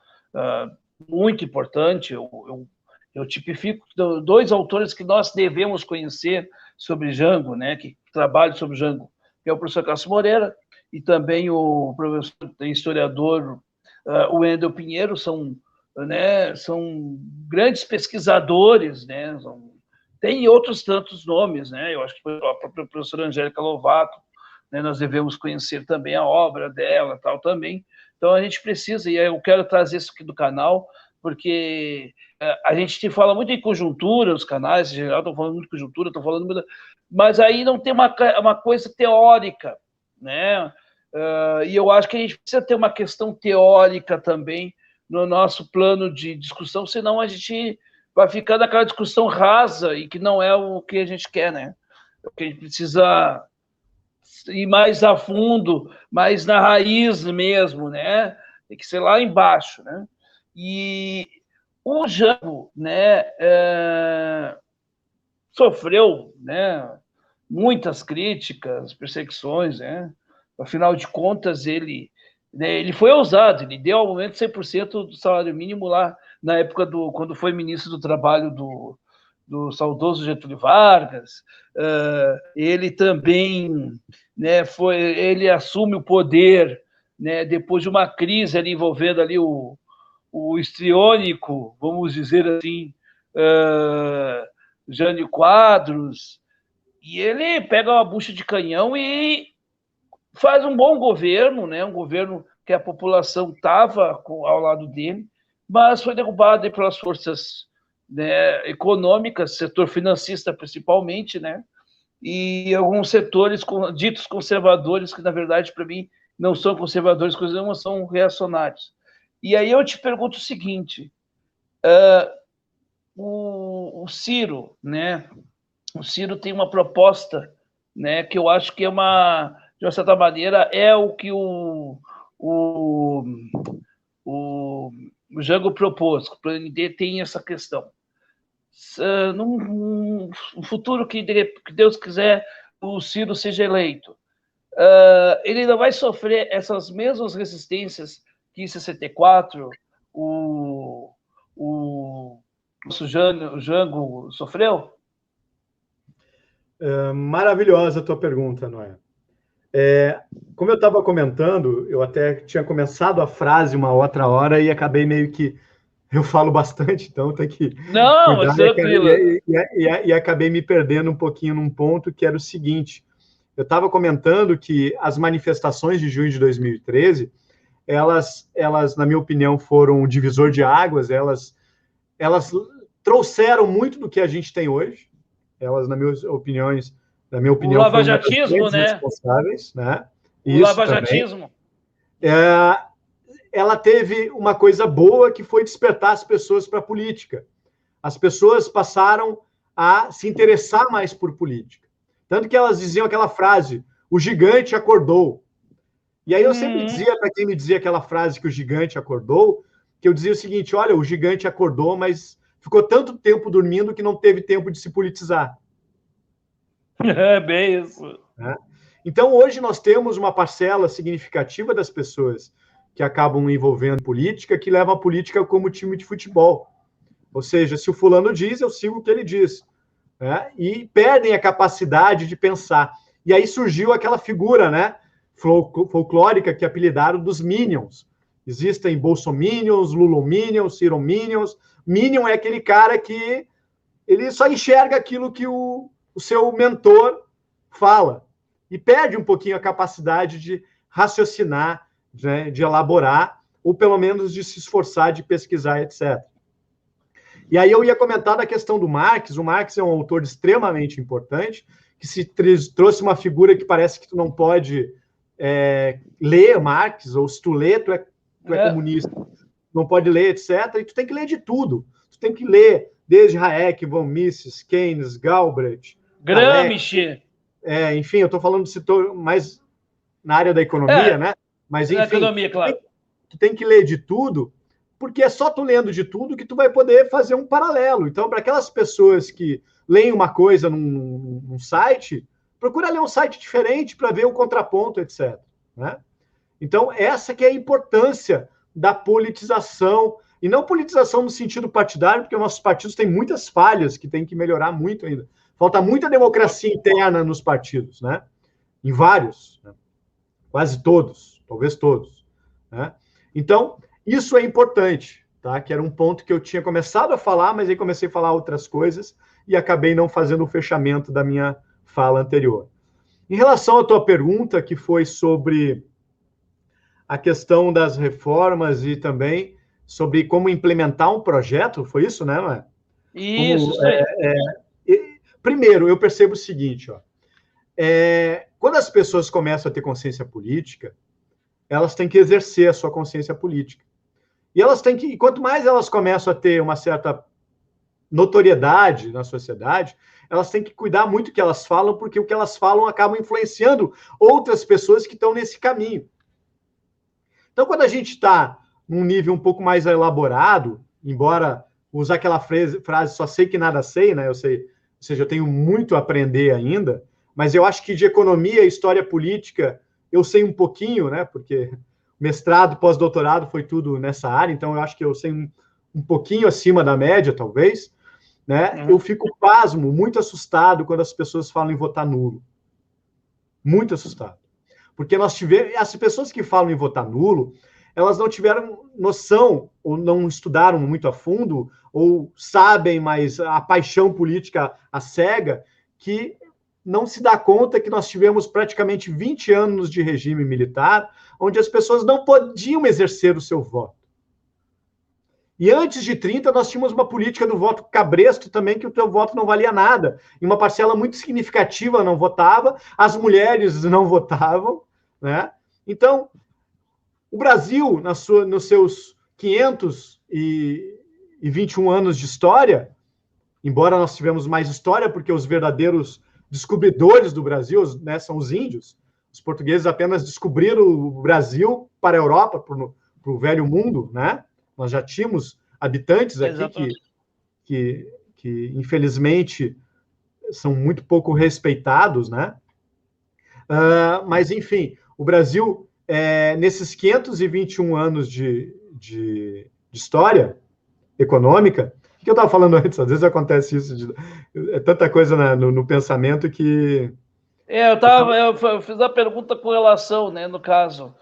muito importante. Eu tipifico dois autores que nós devemos conhecer sobre Jango, né? Que trabalham sobre Jango, que é o professor Carlos Moreira e também o professor historiador o Wendel Pinheiro, são grandes pesquisadores, né? Tem outros tantos nomes, né? Eu acho que a própria professora Angélica Lovato, né? Nós devemos conhecer também a obra dela, tal também. Então a gente precisa, e eu quero trazer isso aqui do canal, porque a gente fala muito em conjuntura, os canais em geral estão falando muito de conjuntura, estão falando muito, mas aí não tem uma coisa teórica, né? E eu acho que a gente precisa ter uma questão teórica também no nosso plano de discussão, senão a gente vai ficar naquela discussão rasa e que não é o que a gente quer, né? Porque a gente precisa ir mais a fundo, mais na raiz mesmo, né? Tem que ser lá embaixo, né? E o Jango, né, sofreu, né, muitas críticas, perseguições, né? Afinal de contas, ele foi ousado, ele deu ao momento 100% do salário mínimo lá na época quando foi ministro do Trabalho do saudoso Getúlio Vargas. Ele também, né, ele assume o poder, né, depois de uma crise ali envolvendo ali o histriônico, vamos dizer assim, Jânio Quadros, e ele pega uma bucha de canhão e faz um bom governo, né? Um governo que a população estava ao lado dele, mas foi derrubado pelas forças, né, econômicas, setor financista principalmente, né? E alguns setores ditos conservadores, que na verdade para mim não são conservadores, coisa nenhuma, são reacionários. E aí eu te pergunto o seguinte, o Ciro, né? O Ciro tem uma proposta, né, que eu acho que é de uma certa maneira, é o que o, o Jango propôs. O PND tem essa questão. Num futuro que Deus quiser, o Ciro seja eleito, ele não vai sofrer essas mesmas resistências que em 64 o Jango sofreu? Maravilhosa a tua pergunta, Noé. Como eu estava comentando, eu até tinha começado a frase uma outra hora e acabei meio que... Eu falo bastante, então tem que Não, cuidar. tranquilo. E acabei me perdendo um pouquinho num ponto que era o seguinte. Eu estava comentando que as manifestações de junho de 2013, elas, na minha opinião, foram um divisor de águas, elas trouxeram muito do que a gente tem hoje. Elas, na minha opinião, o foi uma das lavajatismo, grandes né? responsáveis, né? O Isso também. lavajatismo. Ela teve uma coisa boa que foi despertar as pessoas para a política. As pessoas passaram a se interessar mais por política. Tanto que elas diziam aquela frase, o gigante acordou. E aí eu sempre dizia para quem me dizia aquela frase que o gigante acordou, que eu dizia o seguinte, olha, o gigante acordou, mas ficou tanto tempo dormindo que não teve tempo de se politizar. É bem isso. Né? Então, hoje nós temos uma parcela significativa das pessoas que acabam envolvendo política, que levam a política como time de futebol. Ou seja, se o fulano diz, eu sigo o que ele diz. Né? E perdem a capacidade de pensar. E aí surgiu aquela figura, né, folclórica que apelidaram dos Minions. Existem Bolsominions, Lulominions, Cirominions. Minion é aquele cara que ele só enxerga aquilo que o seu mentor fala. E perde um pouquinho a capacidade de raciocinar, né, de elaborar, ou pelo menos de se esforçar, de pesquisar, etc. E aí eu ia comentar da questão do Marx. O Marx é um autor extremamente importante, que se trouxe uma figura que parece que tu não pode ler Marx, ou se tu lê, tu é comunista. Não pode ler, etc. E tu tem que ler de tudo. Tu tem que ler desde Hayek, von Mises, Keynes, Galbraith, Gramsci. Enfim, eu estou falando do setor mais na área da economia, né? Mas, enfim, economia, claro. Tu tem que ler de tudo, porque é só tu lendo de tudo que tu vai poder fazer um paralelo. Então, para aquelas pessoas que leem uma coisa num site, procura ler um site diferente para ver o contraponto, etc. Né? Então, essa que é a importância da politização, e não politização no sentido partidário, porque os nossos partidos têm muitas falhas que tem que melhorar muito ainda. Falta muita democracia interna nos partidos, né? Em vários, né? Quase todos, talvez todos. Né? Então, isso é importante, tá? Que era um ponto que eu tinha começado a falar, mas aí comecei a falar outras coisas e acabei não fazendo o fechamento da minha fala anterior. Em relação à tua pergunta, que foi sobre a questão das reformas e também sobre como implementar um projeto, foi isso, né, não é? Isso aí. Primeiro, eu percebo o seguinte, ó, quando as pessoas começam a ter consciência política, elas têm que exercer a sua consciência política. E elas têm que, quanto mais elas começam a ter uma certa notoriedade na sociedade, elas têm que cuidar muito do que elas falam, porque o que elas falam acaba influenciando outras pessoas que estão nesse caminho. Então, quando a gente está num nível um pouco mais elaborado, embora usar aquela frase só sei que nada sei, né? Eu sei, ou seja, eu tenho muito a aprender ainda, mas eu acho que de economia e história política eu sei um pouquinho, né? Porque mestrado, pós-doutorado foi tudo nessa área, então eu acho que eu sei um pouquinho acima da média, talvez, né? Eu fico pasmo, muito assustado quando as pessoas falam em votar nulo. Muito assustado. Porque nós tivemos, as pessoas que falam em votar nulo, elas não tiveram noção, ou não estudaram muito a fundo, ou sabem, mas a paixão política a cega, que não se dá conta que nós tivemos praticamente 20 anos de regime militar, onde as pessoas não podiam exercer o seu voto. E antes de 30, nós tínhamos uma política do voto cabresto também, que o teu voto não valia nada. E uma parcela muito significativa não votava, as mulheres não votavam, né? Então, o Brasil, nos seus 521 anos de história, embora nós tivemos mais história, porque os verdadeiros descobridores do Brasil, né, são os índios. Os portugueses apenas descobriram o Brasil para a Europa, para o velho mundo, né? Nós já tínhamos habitantes aqui que infelizmente são muito pouco respeitados, né? Mas, enfim, o Brasil, nesses 521 anos de história econômica, o que eu estava falando antes, às vezes acontece isso, é tanta coisa no pensamento que... eu fiz a pergunta com relação, né, no caso,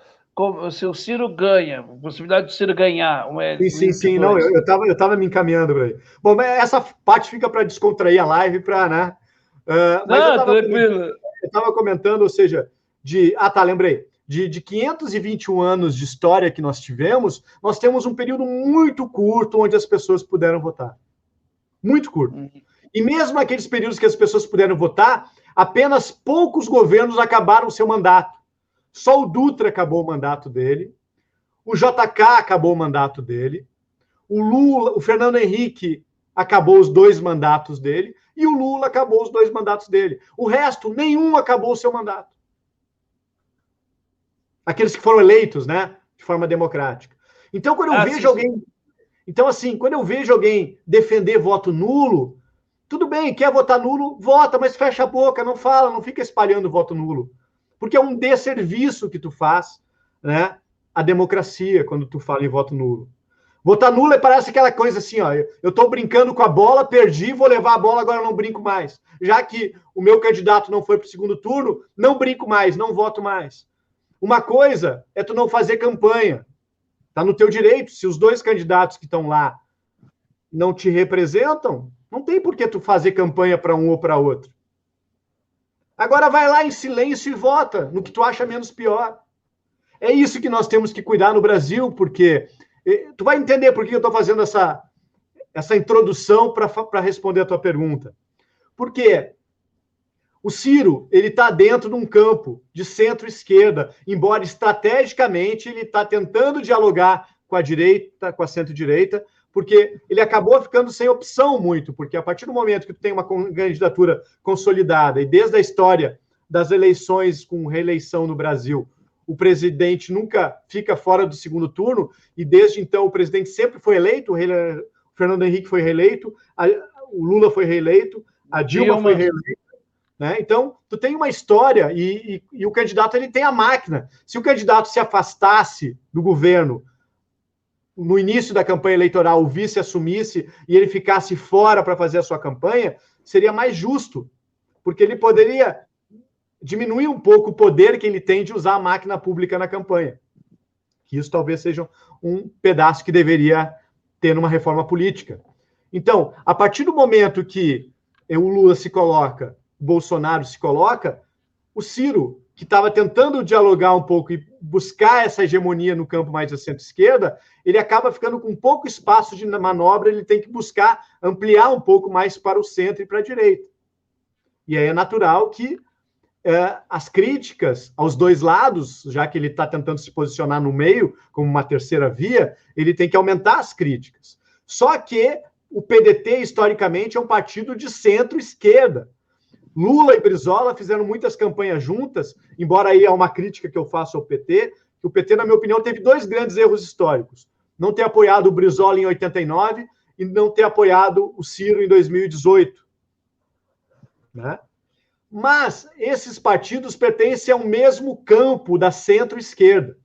se o Ciro ganha, a possibilidade do Ciro ganhar. Sim, não, eu estava me encaminhando para aí. Bom, mas essa parte fica para descontrair a live, para, né? Mas tranquilo. Eu estava comentando, ou seja, lembrei. De 521 anos de história que nós tivemos, nós temos um período muito curto onde as pessoas puderam votar. Muito curto. E mesmo aqueles períodos que as pessoas puderam votar, apenas poucos governos acabaram o seu mandato. Só o Dutra acabou o mandato dele, o JK acabou o mandato dele, o Lula, o Fernando Henrique acabou os 2 mandatos dele, e o Lula acabou os 2 mandatos dele. O resto, nenhum acabou o seu mandato. Aqueles que foram eleitos, né, de forma democrática. Então, quando eu vejo alguém... Então, assim, quando eu vejo alguém defender voto nulo, tudo bem, quer votar nulo, vota, mas fecha a boca, não fala, não fica espalhando voto nulo. Porque é um desserviço que tu faz, né, à democracia, quando tu fala em voto nulo. Votar nulo parece aquela coisa assim, ó, eu estou brincando com a bola, perdi, vou levar a bola, agora não brinco mais. Já que o meu candidato não foi para o segundo turno, não brinco mais, não voto mais. Uma coisa é tu não fazer campanha. Está no teu direito. Se os 2 candidatos que estão lá não te representam, não tem por que tu fazer campanha para um ou para outro. Agora vai lá em silêncio e vota no que tu acha menos pior. É isso que nós temos que cuidar no Brasil, porque tu vai entender por que eu estou fazendo essa introdução para responder a tua pergunta. Porque o Ciro, ele está dentro de um campo de centro-esquerda, embora estrategicamente ele está tentando dialogar com a direita, com a centro-direita, porque ele acabou ficando sem opção muito, porque a partir do momento que tu tem uma candidatura consolidada, e desde a história das eleições com reeleição no Brasil, o presidente nunca fica fora do segundo turno, e desde então o presidente sempre foi eleito, o Fernando Henrique foi reeleito, o Lula foi reeleito, a Dilma foi reeleita. Né? Então, tu tem uma história e o candidato ele tem a máquina. Se o candidato se afastasse do governo no início da campanha eleitoral, o vice assumisse e ele ficasse fora para fazer a sua campanha, seria mais justo, porque ele poderia diminuir um pouco o poder que ele tem de usar a máquina pública na campanha. Que isso talvez seja um pedaço que deveria ter numa reforma política. Então, a partir do momento que o Lula se coloca, Bolsonaro se coloca, o Ciro, que estava tentando dialogar um pouco e buscar essa hegemonia no campo mais da centro-esquerda, ele acaba ficando com pouco espaço de manobra, ele tem que buscar ampliar um pouco mais para o centro e para a direita. E aí é natural que as críticas aos 2 lados, já que ele está tentando se posicionar no meio, como uma terceira via, ele tem que aumentar as críticas. Só que o PDT, historicamente, é um partido de centro-esquerda. Lula e Brizola fizeram muitas campanhas juntas, embora aí é uma crítica que eu faço ao PT, que o PT, na minha opinião, teve 2 grandes erros históricos. Não ter apoiado o Brizola em 89 e não ter apoiado o Ciro em 2018. Né? Mas esses partidos pertencem ao mesmo campo da centro-esquerda.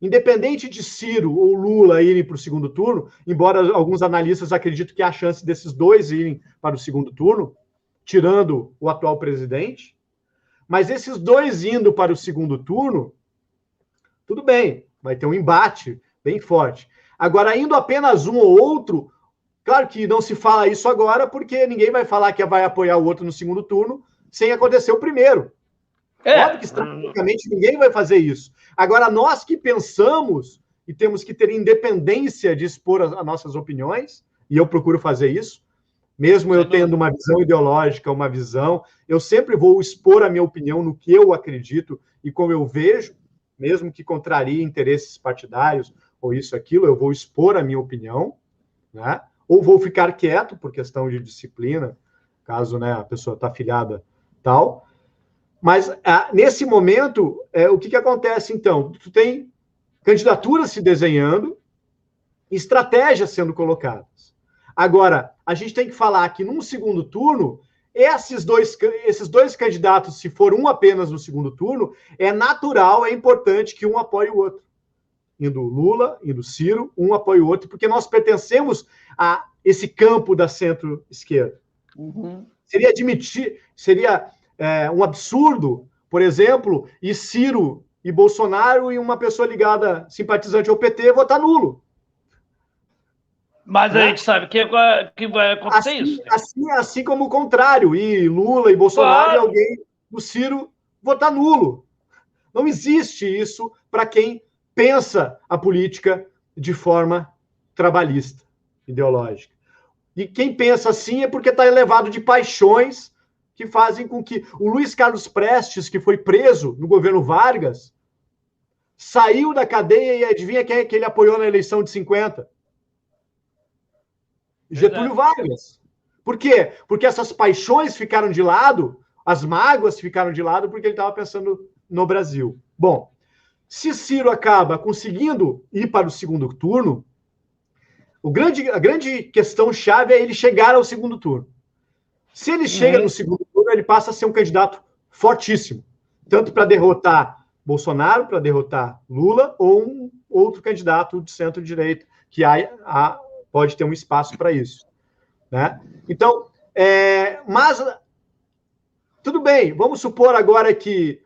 Independente de Ciro ou Lula irem para o segundo turno, embora alguns analistas acreditem que há chance desses 2 irem para o segundo turno, tirando o atual presidente, mas esses 2 indo para o segundo turno, tudo bem, vai ter um embate bem forte. Agora, indo apenas um ou outro, claro que não se fala isso agora, porque ninguém vai falar que vai apoiar o outro no segundo turno sem acontecer o primeiro. Óbvio que estrategicamente ninguém vai fazer isso. Agora, nós que pensamos e temos que ter independência de expor as nossas opiniões, e eu procuro fazer isso, mesmo eu tendo uma visão ideológica, uma visão, eu sempre vou expor a minha opinião no que eu acredito e como eu vejo, mesmo que contrarie interesses partidários ou isso, aquilo, eu vou expor a minha opinião, né? Ou vou ficar quieto por questão de disciplina, caso, né, a pessoa está afiliada tal. Mas, nesse momento, o que acontece, então? Tu tem candidaturas se desenhando, estratégias sendo colocadas. Agora, a gente tem que falar que, num segundo turno, esses dois candidatos, se for um apenas no segundo turno, é natural, é importante que um apoie o outro. Indo Lula, indo Ciro, um apoia o outro, porque nós pertencemos a esse campo da centro-esquerda. Uhum. Seria um absurdo, por exemplo, e Ciro e Bolsonaro e uma pessoa ligada, simpatizante ao PT, votar nulo. Mas, né, a gente sabe que vai acontecer isso. Assim como o contrário, e Lula e Bolsonaro, claro, e alguém do Ciro votar nulo. Não existe isso para quem pensa a política de forma trabalhista, ideológica. E quem pensa assim é porque está elevado de paixões que fazem com que o Luiz Carlos Prestes, que foi preso no governo Vargas, saiu da cadeia e adivinha quem é que ele apoiou na eleição de 50? Getúlio Vargas. Por quê? Porque essas paixões ficaram de lado, as mágoas ficaram de lado, porque ele estava pensando no Brasil. Bom, se Ciro acaba conseguindo ir para o segundo turno, a grande questão-chave é ele chegar ao segundo turno. Se ele chega no segundo turno, ele passa a ser um candidato fortíssimo, tanto para derrotar Bolsonaro, para derrotar Lula, ou um outro candidato de centro-direita, que pode ter um espaço para isso. Né? Então, mas tudo bem, vamos supor agora que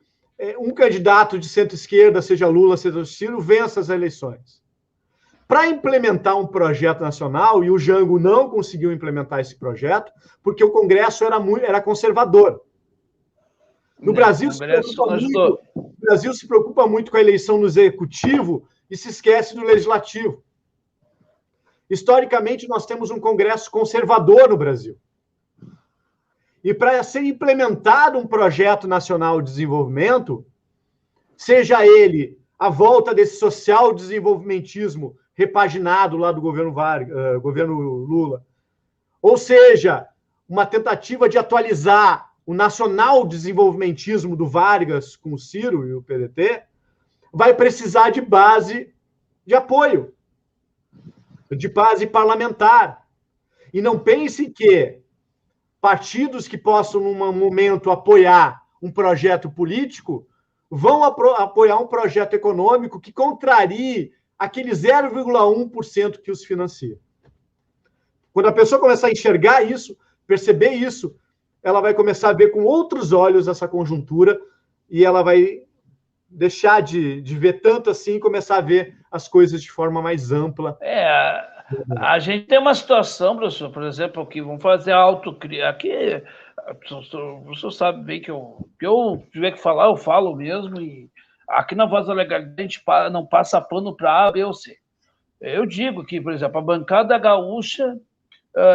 um candidato de centro-esquerda, seja Lula, seja Ciro, vença as eleições. Para implementar um projeto nacional, e o Jango não conseguiu implementar esse projeto, porque o Congresso era conservador. No Brasil, o Brasil se preocupa muito com a eleição no executivo e se esquece do legislativo. Historicamente, nós temos um Congresso conservador no Brasil. E para ser implementado um projeto nacional de desenvolvimento, seja ele a volta desse social-desenvolvimentismo repaginado lá do governo Lula, ou seja, uma tentativa de atualizar o nacional-desenvolvimentismo do Vargas com o Ciro e o PDT, vai precisar de base de apoio, de base parlamentar. E não pense que partidos que possam, num momento, apoiar um projeto político vão apoiar um projeto econômico que contrarie aquele 0,1% que os financia. Quando a pessoa começar a enxergar isso, perceber isso, ela vai começar a ver com outros olhos essa conjuntura e ela vai deixar de ver tanto assim e começar a ver as coisas de forma mais ampla. A gente tem uma situação, professor, por exemplo, que vamos fazer autocrítica. Aqui, o professor sabe bem que eu tiver que falar, eu falo mesmo, e aqui na Voz da Legalidade a gente não passa pano para A, B ou C. Eu digo que, por exemplo, a bancada gaúcha,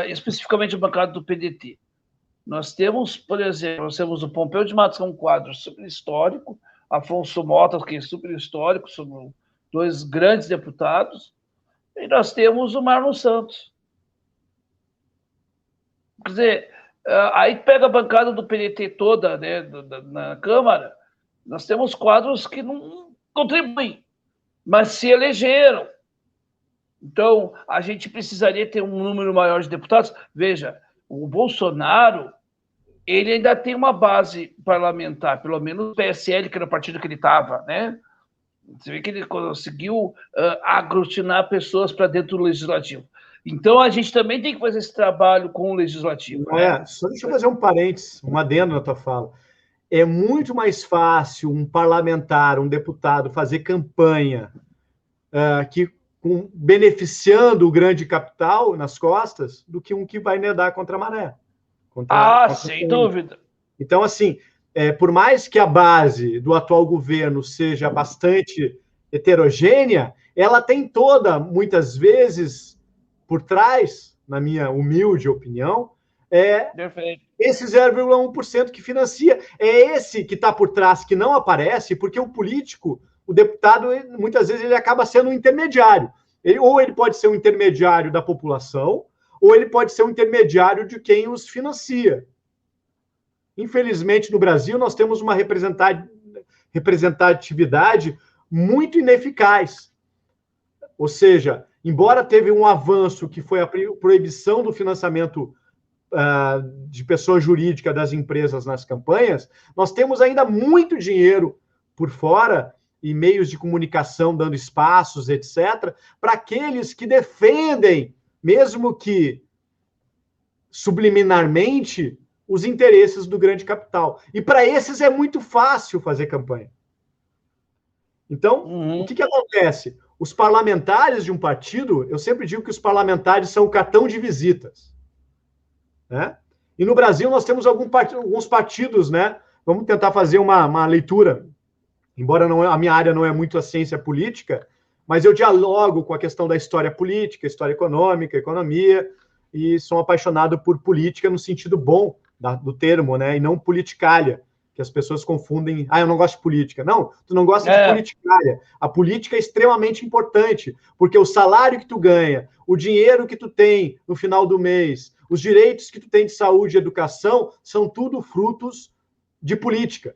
especificamente a bancada do PDT, nós temos, por exemplo, o Pompeu de Matos, que é um quadro super histórico, Afonso Mota, que é super histórico, são dois grandes deputados, e nós temos o Marlon Santos. Quer dizer, aí pega a bancada do PDT toda, né, na Câmara, nós temos quadros que não contribuem, mas se elegeram. Então, a gente precisaria ter um número maior de deputados. Veja, o Bolsonaro, ele ainda tem uma base parlamentar, pelo menos o PSL, que era o partido que ele estava, né? Você vê que ele conseguiu aglutinar pessoas para dentro do legislativo. Então, a gente também tem que fazer esse trabalho com o legislativo. Né? Só deixa eu fazer um parênteses, um adendo na tua fala. É muito mais fácil um parlamentar, um deputado, fazer campanha beneficiando o grande capital nas costas do que um que vai nadar contra a maré. Sem dúvida. Então, assim, por mais que a base do atual governo seja bastante heterogênea, ela tem toda, muitas vezes, por trás, na minha humilde opinião, esse 0,1% que financia. É esse que está por trás, que não aparece, porque o político, o deputado, muitas vezes, ele acaba sendo um intermediário. Ou ele pode ser um intermediário da população, ou ele pode ser um intermediário de quem os financia. Infelizmente, no Brasil, nós temos uma representatividade muito ineficaz. Ou seja, embora teve um avanço que foi a proibição do financiamento de pessoa jurídica das empresas nas campanhas, nós temos ainda muito dinheiro por fora e meios de comunicação dando espaços, etc., para aqueles que defendem, mesmo que subliminarmente, os interesses do grande capital. E para esses é muito fácil fazer campanha. Então, o que acontece? Os parlamentares de um partido, eu sempre digo que os parlamentares são o cartão de visitas. Né? E no Brasil nós temos alguns partidos, né? Vamos tentar fazer uma leitura, embora a minha área não é muito a ciência política, mas eu dialogo com a questão da história política, história econômica, economia, e sou apaixonado por política no sentido bom do termo, né? E não politicalha, que as pessoas confundem. Eu não gosto de política. Não, tu não gosta de politicalha. A política é extremamente importante, porque o salário que tu ganha, o dinheiro que tu tem no final do mês, os direitos que tu tem de saúde e educação, são tudo frutos de política,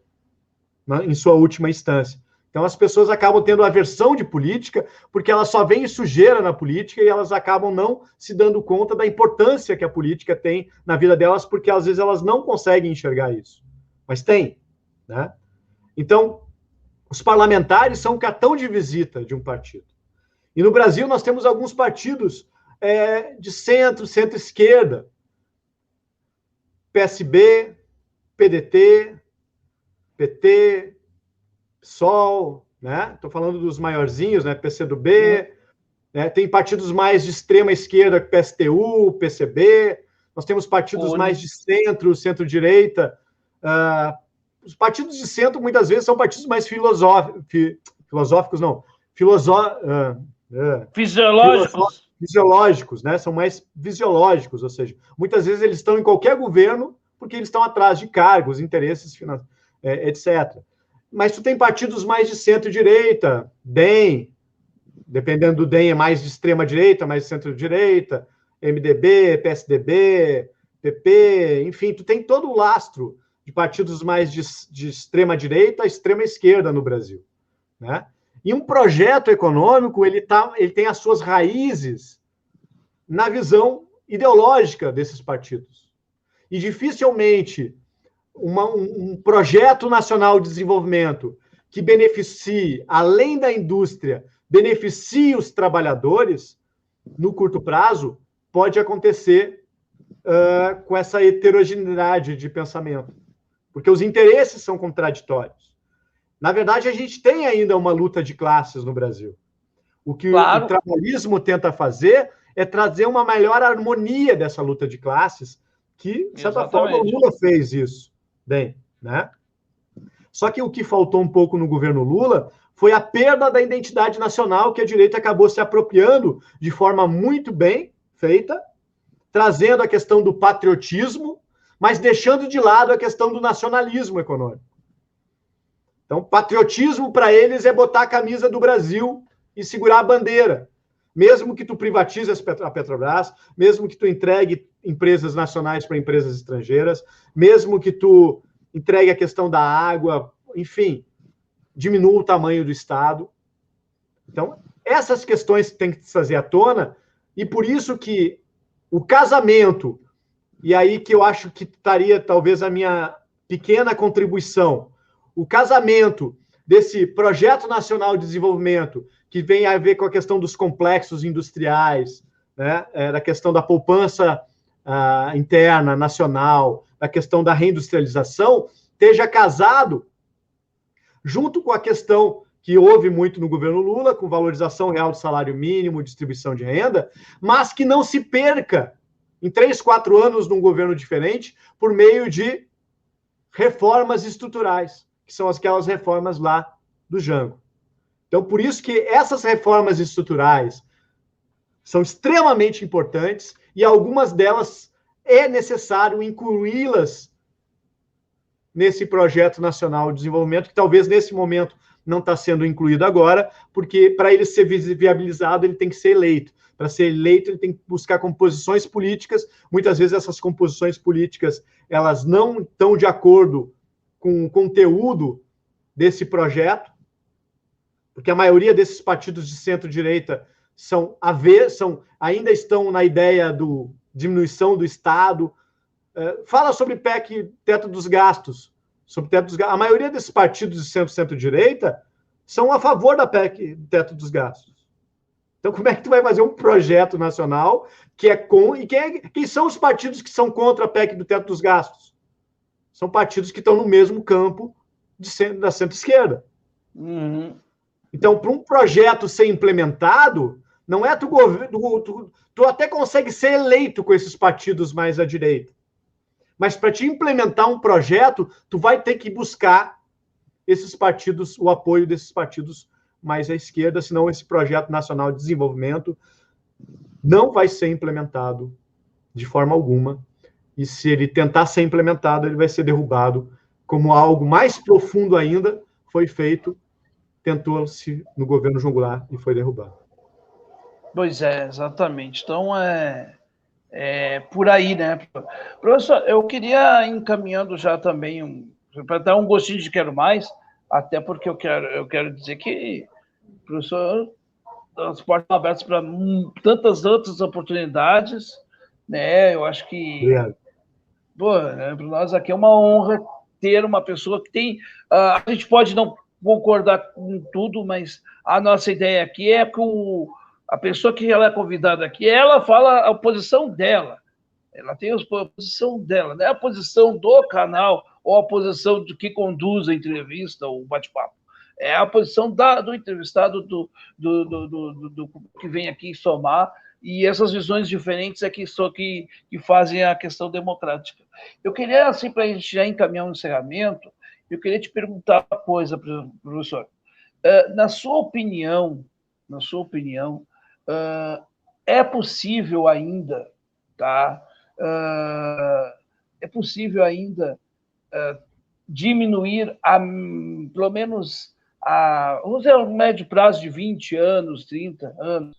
né? Em sua última instância. Então, as pessoas acabam tendo aversão de política, porque elas só veem sujeira na política e elas acabam não se dando conta da importância que a política tem na vida delas, porque às vezes elas não conseguem enxergar isso. Mas tem, né? Então, os parlamentares são o cartão de visita de um partido. E no Brasil nós temos alguns partidos de centro, centro-esquerda, PSB, PDT, PT, PSOL, né? Estou falando dos maiorzinhos, né? PCdoB, né? Tem partidos mais de extrema esquerda, PSTU, PCB, nós temos partidos mais de centro, centro-direita. Os partidos de centro, muitas vezes, são partidos mais filosóficos, não, fisiológicos, né? São mais fisiológicos, ou seja, muitas vezes eles estão em qualquer governo porque eles estão atrás de cargos, interesses, etc. Mas tu tem partidos mais de centro-direita, DEM, dependendo do DEM é mais de extrema-direita, mais de centro-direita, MDB, PSDB, PP, enfim, tu tem todo o lastro de partidos mais de extrema-direita a extrema-esquerda no Brasil, né? E um projeto econômico, ele tem as suas raízes na visão ideológica desses partidos. E dificilmente um projeto nacional de desenvolvimento que beneficie, além da indústria, beneficie os trabalhadores, no curto prazo, pode acontecer com essa heterogeneidade de pensamento. Porque os interesses são contraditórios. Na verdade, a gente tem ainda uma luta de classes no Brasil. O que o trabalhismo tenta fazer é trazer uma melhor harmonia dessa luta de classes, que, de certa forma, o Lula fez isso bem, né? Só que o que faltou um pouco no governo Lula foi a perda da identidade nacional, que a direita acabou se apropriando de forma muito bem feita, trazendo a questão do patriotismo, mas deixando de lado a questão do nacionalismo econômico. Então, patriotismo para eles é botar a camisa do Brasil e segurar a bandeira. Mesmo que tu privatize a Petrobras, mesmo que tu entregue empresas nacionais para empresas estrangeiras, mesmo que tu entregue a questão da água, enfim, diminua o tamanho do Estado. Então, essas questões têm que se trazer à tona, e por isso que o casamento, e aí que eu acho que estaria talvez a minha pequena contribuição, o casamento desse projeto nacional de desenvolvimento, que vem a ver com a questão dos complexos industriais, né, da questão da poupança interna, nacional, da questão da reindustrialização, esteja casado junto com a questão que houve muito no governo Lula, com valorização real do salário mínimo, distribuição de renda, mas que não se perca em 3, 4 anos num governo diferente por meio de reformas estruturais, que são aquelas reformas lá do Jango. Então, por isso que essas reformas estruturais são extremamente importantes e algumas delas é necessário incluí-las nesse projeto nacional de desenvolvimento, que talvez nesse momento não está sendo incluído agora, porque para ele ser viabilizado, ele tem que ser eleito. Para ser eleito, ele tem que buscar composições políticas. Muitas vezes essas composições políticas elas não estão de acordo com o conteúdo desse projeto, porque a maioria desses partidos de centro-direita ainda estão na ideia do diminuição do Estado. Fala sobre PEC, teto dos gastos. A maioria desses partidos de centro-direita são a favor da PEC, teto dos gastos. Então, como é que tu vai fazer um projeto nacional que é com... E quem são os partidos que são contra a PEC do teto dos gastos? São partidos que estão no mesmo campo da centro-esquerda. Uhum. Então, para um projeto ser implementado, não é tu até consegue ser eleito com esses partidos mais à direita. Mas para te implementar um projeto, tu vai ter que buscar esses partidos, o apoio desses partidos mais à esquerda, senão esse projeto nacional de desenvolvimento não vai ser implementado de forma alguma. E se ele tentar ser implementado, ele vai ser derrubado, como algo mais profundo ainda foi feito, tentou-se no governo João Goulart e foi derrubado. Pois é, exatamente. Então, por aí, né? Professor, eu queria encaminhando já também, para dar um gostinho de quero mais, até porque eu quero dizer que o professor, as portas estão abertas para tantas outras oportunidades, né? Eu acho que né, para nós aqui é uma honra ter uma pessoa que tem... a gente pode não concordar com tudo, mas a nossa ideia aqui é que a pessoa que ela é convidada aqui, ela fala a posição dela. Ela tem a posição dela, não é a posição do canal ou a posição do que conduz a entrevista ou o bate-papo. É a posição do entrevistado, do que vem aqui somar, e essas visões diferentes é que fazem a questão democrática. Eu queria, assim, para a gente já encaminhar um encerramento, eu queria te perguntar uma coisa, professor. Na sua opinião, é possível ainda, tá? É possível ainda diminuir, pelo menos, vamos dizer, a médio prazo de 20 anos, 30 anos,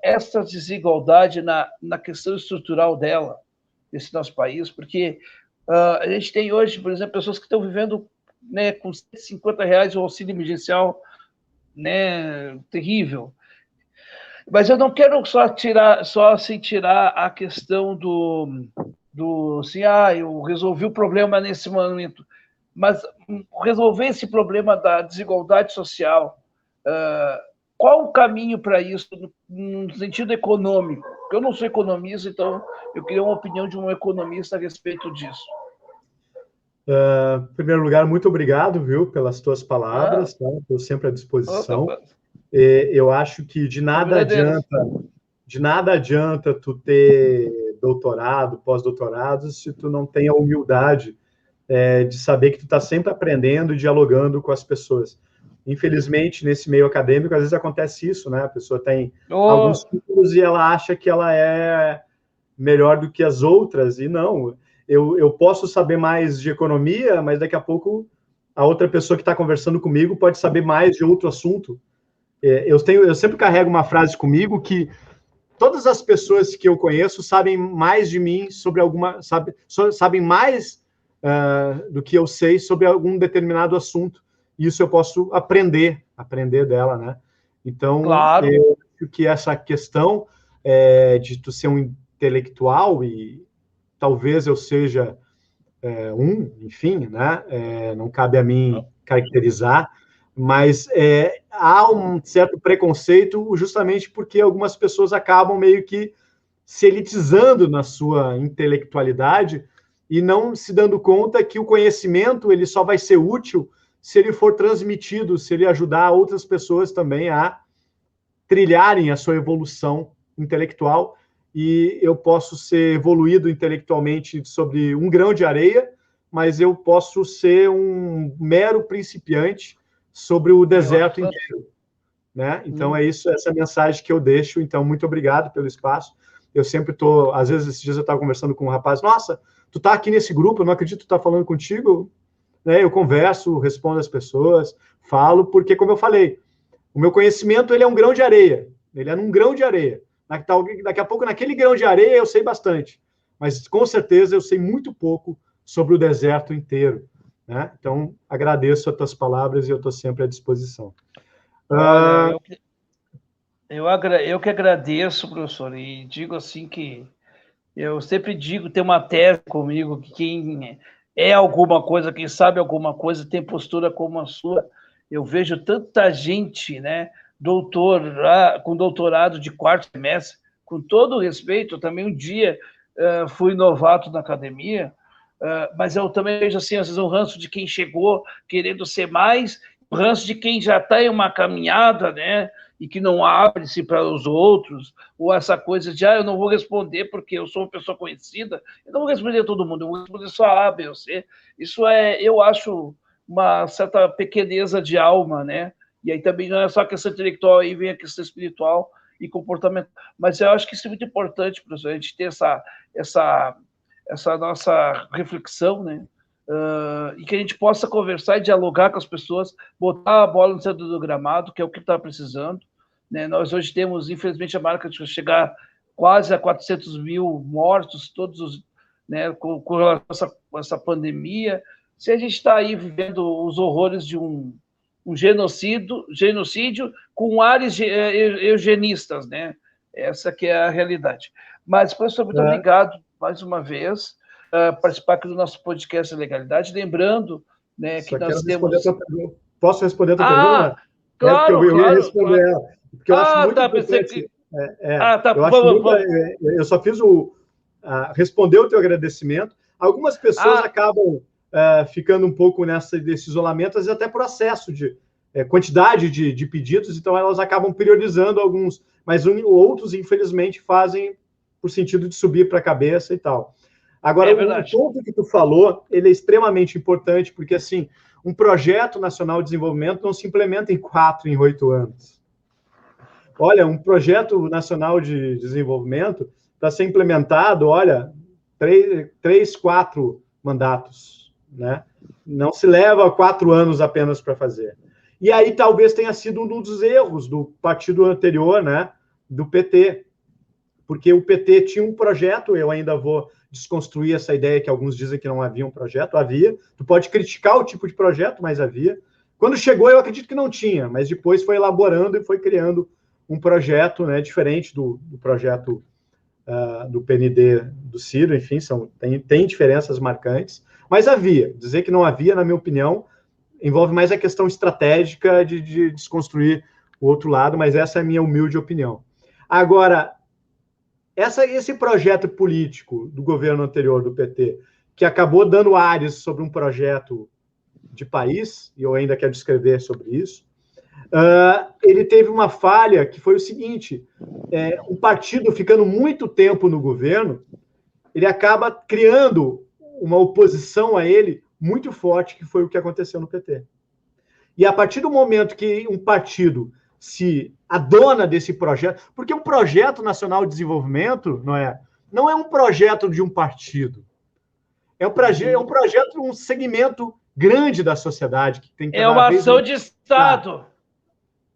essa desigualdade na questão estrutural desse nosso país, porque a gente tem hoje, por exemplo, pessoas que estão vivendo, né, com R$150 o auxílio emergencial, né, terrível. Mas eu não quero só tirar a questão assim, eu resolvi o problema nesse momento, mas resolver esse problema da desigualdade social, qual o caminho para isso no sentido econômico? Porque eu não sou economista, então eu queria uma opinião de um economista a respeito disso. Em primeiro lugar, muito obrigado, viu, pelas tuas palavras, tá? Estou sempre à disposição. Eu acho que de nada adianta tu ter doutorado, pós-doutorado, se tu não tem a humildade de saber que tu está sempre aprendendo e dialogando com as pessoas. Infelizmente, nesse meio acadêmico, às vezes acontece isso, né? A pessoa tem alguns títulos e ela acha que ela é melhor do que as outras, e não. Eu posso saber mais de economia, mas daqui a pouco a outra pessoa que está conversando comigo pode saber mais de outro assunto. Eu sempre carrego uma frase comigo que todas as pessoas que eu conheço sabem mais de mim sabem mais do que eu sei sobre algum determinado assunto. Isso eu posso aprender dela, né? Então, claro. Eu acho que essa questão de tu ser um intelectual, e talvez eu seja enfim, né? Não cabe a mim caracterizar, mas há um certo preconceito justamente porque algumas pessoas acabam meio que se elitizando na sua intelectualidade e não se dando conta que o conhecimento ele só vai ser útil se ele for transmitido, se ele ajudar outras pessoas também a trilharem a sua evolução intelectual. E eu posso ser evoluído intelectualmente sobre um grão de areia, mas eu posso ser um mero principiante sobre o deserto inteiro, né? Então é isso, essa mensagem que eu deixo. Então, muito obrigado pelo espaço. Eu sempre estou, às vezes, esses dias eu estava conversando com um rapaz, nossa, tu tá aqui nesse grupo, eu não acredito que tu tá falando contigo. né, eu converso, respondo as pessoas, falo, porque, como eu falei, o meu conhecimento ele é um grão de areia, ele é um grão de areia. Daqui a pouco, naquele grão de areia, eu sei bastante, mas com certeza eu sei muito pouco sobre o deserto inteiro, né? Então, agradeço as tuas palavras e eu estou sempre à disposição. Olha, eu que agradeço, professor, e digo assim que eu sempre digo, tem uma tese comigo, que quem é alguma coisa, quem sabe alguma coisa, tem postura como a sua. Eu vejo tanta gente, né, com doutorado de quarto semestre, com todo o respeito, eu também um dia fui novato na academia, mas eu também vejo assim, às vezes, um ranço de quem chegou querendo ser mais, o ranço de quem já está em uma caminhada, né, e que não abre-se para os outros, ou essa coisa de, eu não vou responder porque eu sou uma pessoa conhecida, eu não vou responder a todo mundo, eu vou responder só A, B ou C. Isso eu acho, uma certa pequeneza de alma, né? E aí também não é só a questão intelectual, aí vem a questão espiritual e comportamental. Mas eu acho que isso é muito importante, professor, a gente ter essa nossa reflexão, né? E que a gente possa conversar e dialogar com as pessoas, botar a bola no centro do gramado, que é o que está precisando. Né? Nós hoje temos, infelizmente, a marca de chegar quase a 400 mil mortos, todos né, com relação a essa pandemia. Se a gente está aí vivendo os horrores de um genocídio com ares eugenistas, né? Essa que é a realidade. Mas, professor, muito obrigado mais uma vez participar aqui do nosso podcast de legalidade, lembrando, né, que nós temos... Posso responder a tua pergunta? Claro, eu ia responder ela. Porque eu acho muito importante. Eu só fiz responder o teu agradecimento. Algumas pessoas acabam ficando um pouco desse isolamento, às vezes até por acesso de quantidade de pedidos, então elas acabam priorizando alguns, mas outros, infelizmente, fazem por sentido de subir para a cabeça e tal. Agora, o ponto que tu falou, ele é extremamente importante, porque, assim, um projeto nacional de desenvolvimento não se implementa em 4, em 8 anos. Olha, um projeto nacional de desenvolvimento está sendo implementado, 3, 4 mandatos, né? Não se leva 4 anos apenas para fazer. E aí talvez tenha sido um dos erros do partido anterior, né? Do PT, porque o PT tinha um projeto, eu ainda vou desconstruir essa ideia que alguns dizem que não havia um projeto, havia. Tu pode criticar o tipo de projeto, mas havia. Quando chegou, eu acredito que não tinha, mas depois foi elaborando e foi criando um projeto, né, diferente do projeto do PND do Ciro, enfim, tem diferenças marcantes, mas havia. Dizer que não havia, na minha opinião, envolve mais a questão estratégica de desconstruir o outro lado, mas essa é a minha humilde opinião. Agora, esse projeto político do governo anterior, do PT, que acabou dando ares sobre um projeto de país, e eu ainda quero escrever sobre isso, ele teve uma falha que foi o seguinte, um partido ficando muito tempo no governo, ele acaba criando uma oposição a ele muito forte, que foi o que aconteceu no PT. E a partir do momento que um partido se adona desse projeto, porque um projeto nacional de desenvolvimento não é um projeto de um partido, é um projeto de um segmento grande da sociedade que tem que uma ação de Estado.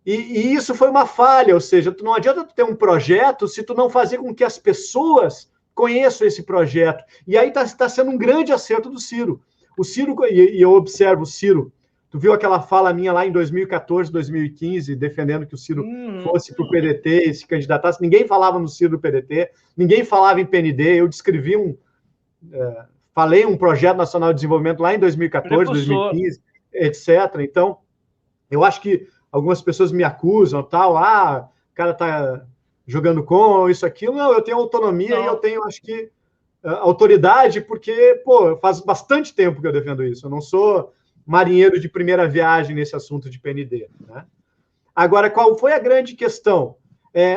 E isso foi uma falha, ou seja, não adianta tu ter um projeto se tu não fazer com que as pessoas conheçam esse projeto. E aí está sendo um grande acerto do Ciro. O Ciro, e eu observo o Ciro, tu viu aquela fala minha lá em 2014, 2015, defendendo que o Ciro fosse para o PDT e se candidatasse. Ninguém falava no Ciro do PDT, ninguém falava em PND. Eu descrevi falei um projeto nacional de desenvolvimento lá em 2014, 2015, etc. Então, eu acho que algumas pessoas me acusam, tal, o cara está jogando com isso, aquilo. Não, eu tenho autonomia e eu tenho, acho que, autoridade, porque, faz bastante tempo que eu defendo isso. Eu não sou marinheiro de primeira viagem nesse assunto de PND, né? Agora, qual foi a grande questão?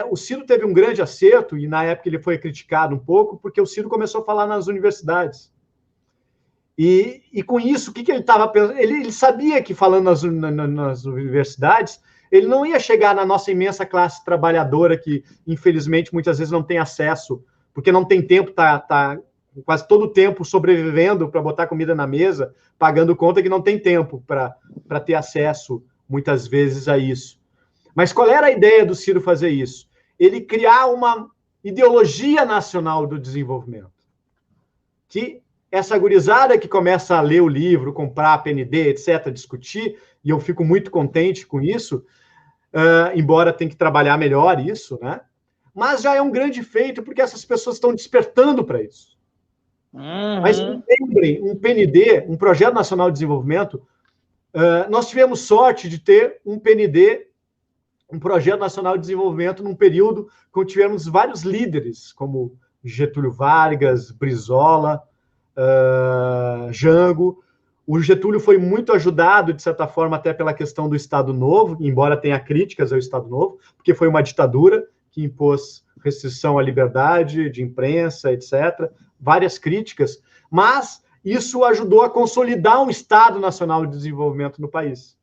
O Ciro teve um grande acerto, e na época ele foi criticado um pouco, porque o Ciro começou a falar nas universidades. E com isso, o que ele estava pensando? Ele sabia que, falando nas universidades, ele não ia chegar na nossa imensa classe trabalhadora, que, infelizmente, muitas vezes não tem acesso, porque não tem tempo, está quase todo o tempo sobrevivendo para botar comida na mesa, pagando conta que não tem tempo para ter acesso, muitas vezes, a isso. Mas qual era a ideia do Ciro fazer isso? Ele criar uma ideologia nacional do desenvolvimento. Que essa gurizada que começa a ler o livro, comprar a PND, etc., discutir, e eu fico muito contente com isso, embora tenha que trabalhar melhor isso, né? Mas já é um grande feito, porque essas pessoas estão despertando para isso. Mas lembrem, um PND, um Projeto Nacional de Desenvolvimento, nós tivemos sorte de ter um PND, um Projeto Nacional de Desenvolvimento, num período que tivemos vários líderes, como Getúlio Vargas, Brizola, Jango. O Getúlio foi muito ajudado, de certa forma, até pela questão do Estado Novo, embora tenha críticas ao Estado Novo, porque foi uma ditadura que impôs restrição à liberdade de imprensa, etc., várias críticas, mas isso ajudou a consolidar um Estado Nacional de Desenvolvimento no país.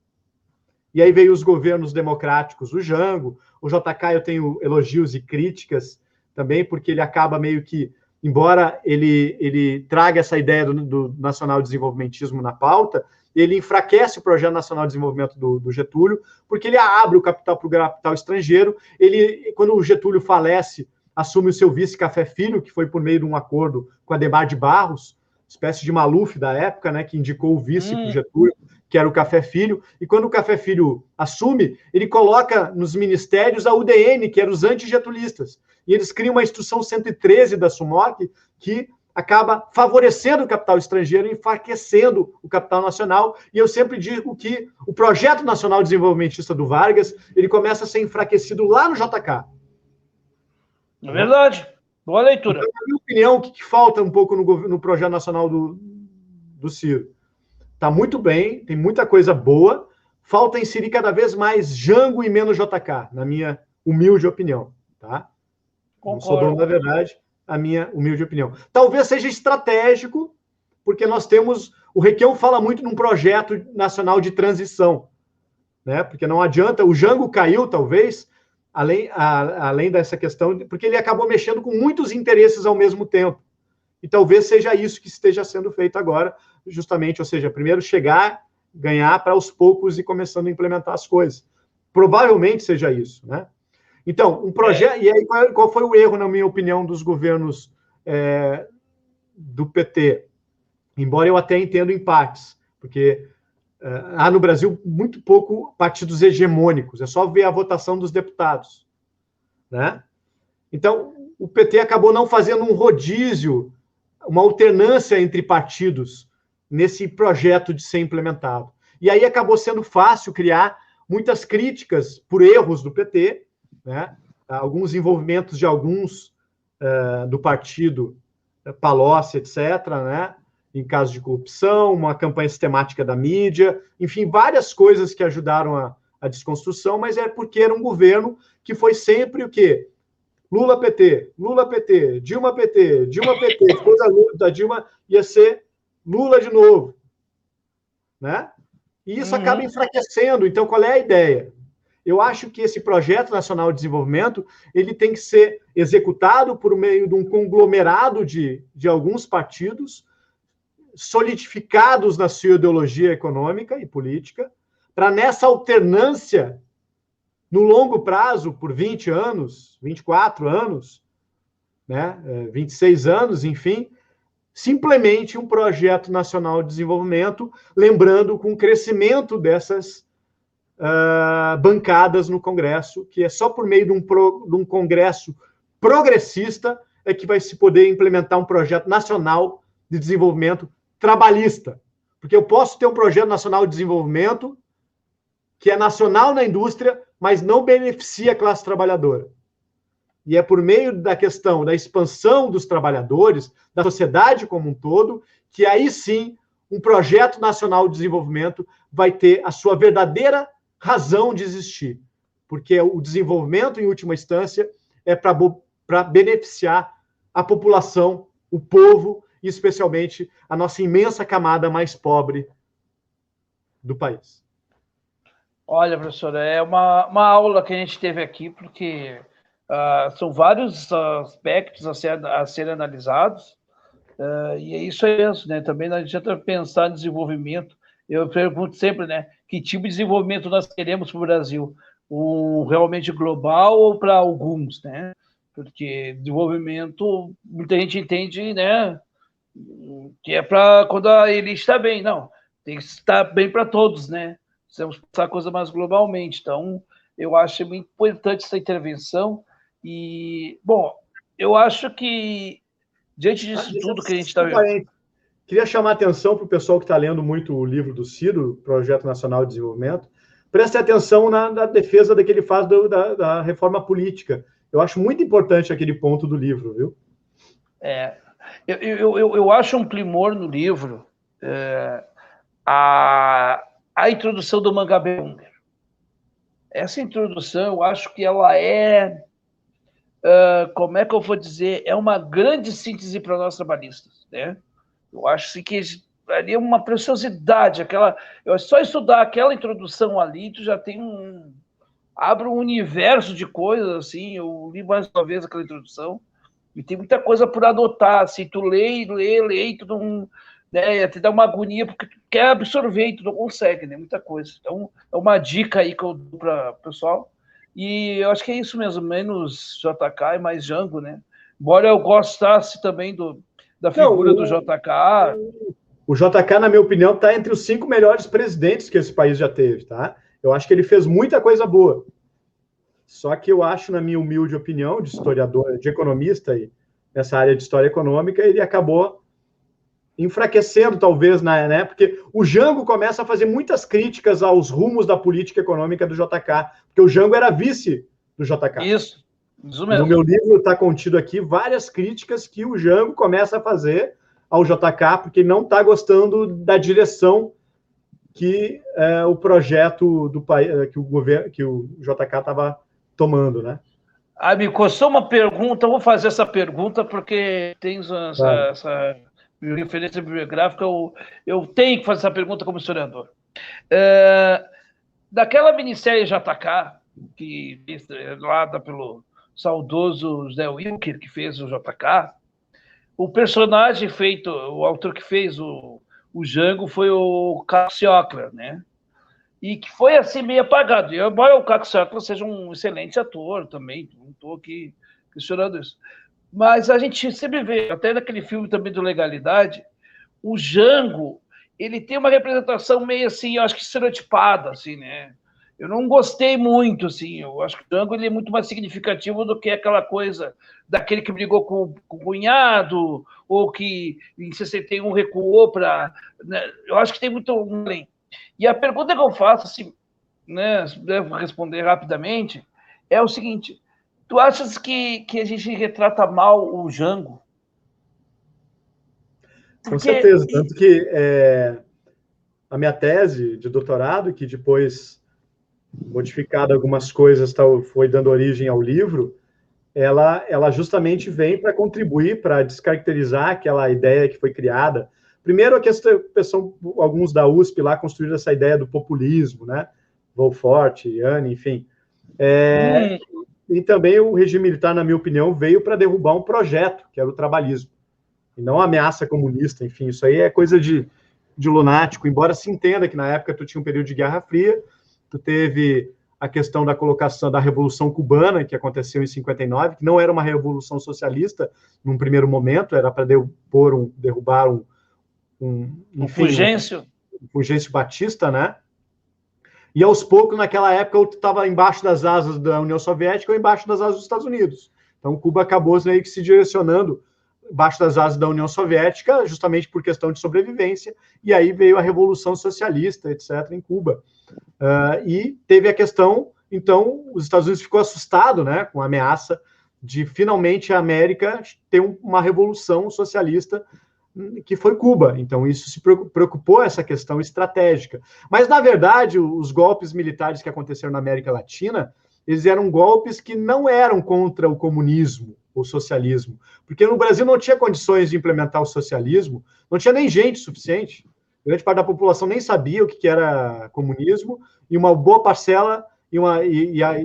E aí veio os governos democráticos, o Jango, o JK eu tenho elogios e críticas também, porque ele acaba meio que, embora ele traga essa ideia do nacional-desenvolvimentismo na pauta, ele enfraquece o Projeto Nacional de Desenvolvimento do Getúlio, porque ele abre o capital para o capital estrangeiro. Quando o Getúlio falece, assume o seu vice Café Filho, que foi por meio de um acordo com a Adhemar de Barros, espécie de Maluf da época, né, que indicou o vice para o Getúlio, que era o Café Filho, e quando o Café Filho assume, ele coloca nos ministérios a UDN, que eram os antigetulistas, e eles criam uma instrução 113 da SUMOC, que acaba favorecendo o capital estrangeiro e enfraquecendo o capital nacional, e eu sempre digo que o Projeto Nacional Desenvolvimentista do Vargas, ele começa a ser enfraquecido lá no JK. É verdade. Boa leitura. Então, na minha opinião, o que falta um pouco no Projeto Nacional do Ciro? Está muito bem, tem muita coisa boa, falta inserir cada vez mais Jango e menos JK, na minha humilde opinião. Tá? Não sou dono da verdade, a minha humilde opinião. Talvez seja estratégico, porque nós temos... O Requião fala muito num projeto nacional de transição, né? Porque não adianta... O Jango caiu, talvez, além dessa questão, porque ele acabou mexendo com muitos interesses ao mesmo tempo. E talvez seja isso que esteja sendo feito agora, justamente, ou seja, primeiro chegar, ganhar, para aos poucos ir começando a implementar as coisas. Provavelmente seja isso, né? Então, um projeto... E aí, qual foi o erro, na minha opinião, dos governos do PT? Embora eu até entenda em partes, porque há no Brasil muito pouco partidos hegemônicos, é só ver a votação dos deputados, né? Então, o PT acabou não fazendo um rodízio, uma alternância entre partidos nesse projeto de ser implementado. E aí acabou sendo fácil criar muitas críticas por erros do PT, né? Alguns envolvimentos de alguns do partido, Palocci, etc., né? Em caso de corrupção, uma campanha sistemática da mídia, enfim, várias coisas que ajudaram a desconstrução, mas é porque era um governo que foi sempre o quê? Lula PT, Lula PT, Dilma PT, Dilma PT, depois da Dilma ia ser Lula de novo, né? E isso acaba enfraquecendo. Então, qual é a ideia? Eu acho que esse Projeto Nacional de Desenvolvimento ele tem que ser executado por meio de um conglomerado de alguns partidos solidificados na sua ideologia econômica e política, para nessa alternância, no longo prazo, por 20 anos, 24 anos, né, 26 anos, enfim, simplesmente um projeto nacional de desenvolvimento, lembrando com o crescimento dessas bancadas no Congresso, que é só por meio de um Congresso progressista é que vai se poder implementar um projeto nacional de desenvolvimento trabalhista. Porque eu posso ter um projeto nacional de desenvolvimento que é nacional na indústria, mas não beneficia a classe trabalhadora. E é por meio da questão da expansão dos trabalhadores, da sociedade como um todo, que aí sim um projeto nacional de desenvolvimento vai ter a sua verdadeira razão de existir. Porque o desenvolvimento, em última instância, é para beneficiar a população, o povo, e especialmente a nossa imensa camada mais pobre do país. Olha, professora, é uma aula que a gente teve aqui, porque são vários aspectos a serem analisados, E é isso aí mesmo, né? Também não adianta pensar em desenvolvimento. Eu pergunto sempre, né? Que tipo de desenvolvimento nós queremos para o Brasil? Um realmente global ou para alguns, né? Porque desenvolvimento, muita gente entende, né? Que é para quando a elite está bem. Não, tem que estar bem para todos, né? Precisamos pensar a coisa mais globalmente. Então, eu acho muito importante essa intervenção. E, bom, eu acho que, diante disso tudo que a gente está vendo. Queria chamar a atenção para o pessoal que está lendo muito o livro do Ciro, Projeto Nacional de Desenvolvimento. Preste atenção na defesa que ele faz da reforma política. Eu acho muito importante aquele ponto do livro, viu? Eu acho um primor no livro a introdução do Mangabe Unger. Essa introdução, eu acho que ela é, como é que eu vou dizer, é uma grande síntese para nós trabalhistas, né? Eu acho assim, que ali é uma preciosidade, só estudar aquela introdução ali, tu já tem abre um universo de coisas, assim, eu li mais uma vez aquela introdução, e tem muita coisa por adotar, assim, tu lê, e tu não, né, te dá uma agonia, porque tu quer absorver e tu não consegue, né, muita coisa. Então, é uma dica aí que eu dou para o pessoal, e eu acho que é isso mesmo, menos JK e mais Django, né, embora eu gostasse também da figura do JK. O JK, na minha opinião, está entre os 5 melhores presidentes que esse país já teve, tá? Eu acho que ele fez muita coisa boa. Só que eu acho, na minha humilde opinião, de historiador, de economista e nessa área de história econômica, ele acabou enfraquecendo, talvez, né? Porque o Jango começa a fazer muitas críticas aos rumos da política econômica do JK, porque o Jango era vice do JK. Isso mesmo. No meu livro está contido aqui várias críticas que o Jango começa a fazer ao JK, porque não está gostando da direção que o projeto do país, que o governo, que o JK estava tomando, né? Me custou uma pergunta, eu vou fazer essa pergunta porque tem essa referência bibliográfica, eu tenho que fazer essa pergunta como historiador. Daquela minissérie JK, que lá pelo saudoso Zé Wilker, que fez o JK, o personagem feito, o autor que fez o Django foi o Carlos Siocler, né? E que foi assim meio apagado. Embora o Carlos Siocler seja um excelente ator também, não estou aqui questionando isso. Mas a gente sempre vê, até naquele filme também do Legalidade, o Django, ele tem uma representação meio assim, eu acho que estereotipada, assim, né? Eu não gostei muito, assim, eu acho que o Django ele é muito mais significativo do que aquela coisa daquele que brigou com o cunhado, ou que em 61 recuou para... Né? Eu acho que tem muito além. E a pergunta que eu faço, assim, né, devo responder rapidamente, é o seguinte: tu achas que a gente retrata mal o Django? Com certeza, tanto que a minha tese de doutorado, que depois, modificada algumas coisas, foi dando origem ao livro, ela justamente vem para contribuir para descaracterizar aquela ideia que foi criada. Primeiro, a questão, alguns da USP lá construíram essa ideia do populismo, né? Wolfort, Yanni, enfim. E também o regime militar, na minha opinião, veio para derrubar um projeto, que era o trabalhismo, e não a ameaça comunista, enfim, isso aí é coisa de lunático, embora se entenda que na época tu tinha um período de Guerra Fria, tu teve a questão da colocação da Revolução Cubana, que aconteceu em 59, que não era uma revolução socialista num primeiro momento, era para derrubar um Fulgêncio Batista, né? E aos poucos, naquela época, eu estava embaixo das asas da União Soviética ou embaixo das asas dos Estados Unidos. Então, Cuba acabou meio que se direcionando embaixo das asas da União Soviética, justamente por questão de sobrevivência, e aí veio a Revolução Socialista, etc., em Cuba. E teve a questão, então, os Estados Unidos ficou assustado, né, com a ameaça de finalmente a América ter uma revolução socialista, que foi Cuba. Então, isso se preocupou essa questão estratégica. Mas, na verdade, os golpes militares que aconteceram na América Latina, eles eram golpes que não eram contra o comunismo, o socialismo, porque no Brasil não tinha condições de implementar o socialismo, não tinha nem gente suficiente, grande parte da população nem sabia o que era comunismo, e uma boa parcela, e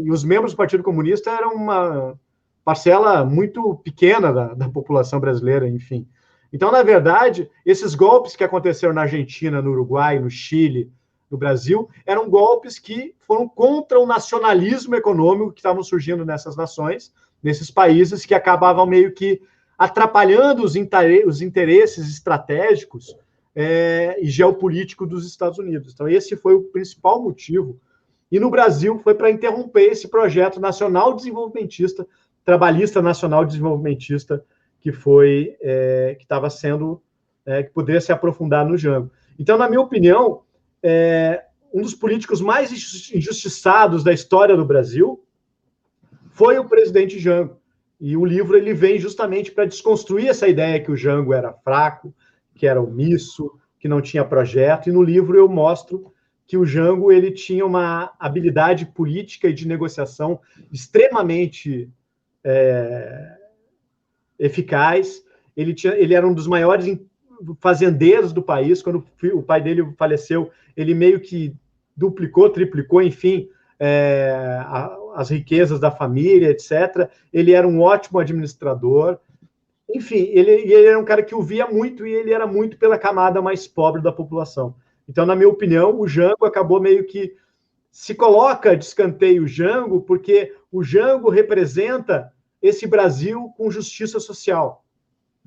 os membros do Partido Comunista eram uma parcela muito pequena da população brasileira, enfim. Então, na verdade, esses golpes que aconteceram na Argentina, no Uruguai, no Chile, no Brasil, eram golpes que foram contra o nacionalismo econômico que estavam surgindo nessas nações, nesses países, que acabavam meio que atrapalhando os interesses estratégicos e geopolíticos dos Estados Unidos. Então, esse foi o principal motivo. E no Brasil foi para interromper esse projeto nacional desenvolvimentista, trabalhista nacional desenvolvimentista, que estava sendo, que poderia se aprofundar no Jango. Então, na minha opinião, um dos políticos mais injustiçados da história do Brasil foi o presidente Jango. E o livro ele vem justamente para desconstruir essa ideia que o Jango era fraco, que era omisso, que não tinha projeto. E no livro eu mostro que o Jango ele tinha uma habilidade política e de negociação extremamente eficaz. Ele era um dos maiores fazendeiros do país. Quando o pai dele faleceu, ele meio que duplicou, triplicou, enfim, as riquezas da família, etc. Ele era um ótimo administrador. Enfim, ele era um cara que ouvia muito e ele era muito pela camada mais pobre da população. Então, na minha opinião, o Jango acabou meio que se coloca de escanteio o Jango, porque o Jango representa esse Brasil com justiça social.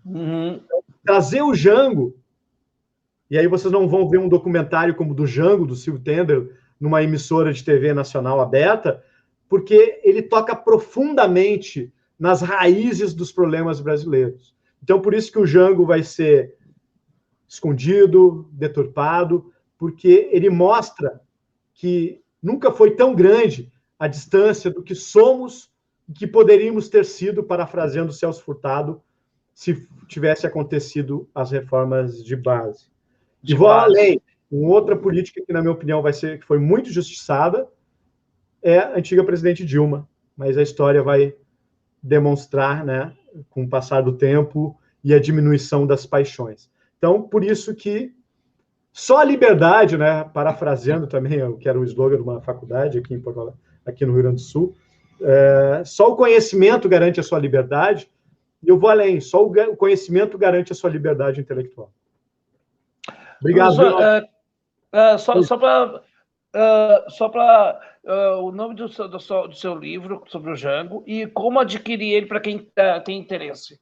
Uhum. Trazer o Jango, e aí vocês não vão ver um documentário como o do Jango, do Silvio Tender, numa emissora de TV nacional aberta, porque ele toca profundamente nas raízes dos problemas brasileiros. Então, por isso que o Jango vai ser escondido, deturpado, porque ele mostra que nunca foi tão grande a distância do que somos e que poderíamos ter sido, parafraseando Celso Furtado, se tivesse acontecido as reformas de base. E vou além. Uma outra política que, na minha opinião, que foi muito justiçada, é a antiga presidente Dilma, mas a história vai demonstrar, né, com o passar do tempo e a diminuição das paixões. Então, por isso que só a liberdade, né, parafraseando também, que era o slogan de uma faculdade aqui no Rio Grande do Sul, só o conhecimento garante a sua liberdade, e eu vou além, só o conhecimento garante a sua liberdade intelectual. Obrigado. Só para o nome do seu livro sobre o Jango e como adquirir ele para quem tem interesse.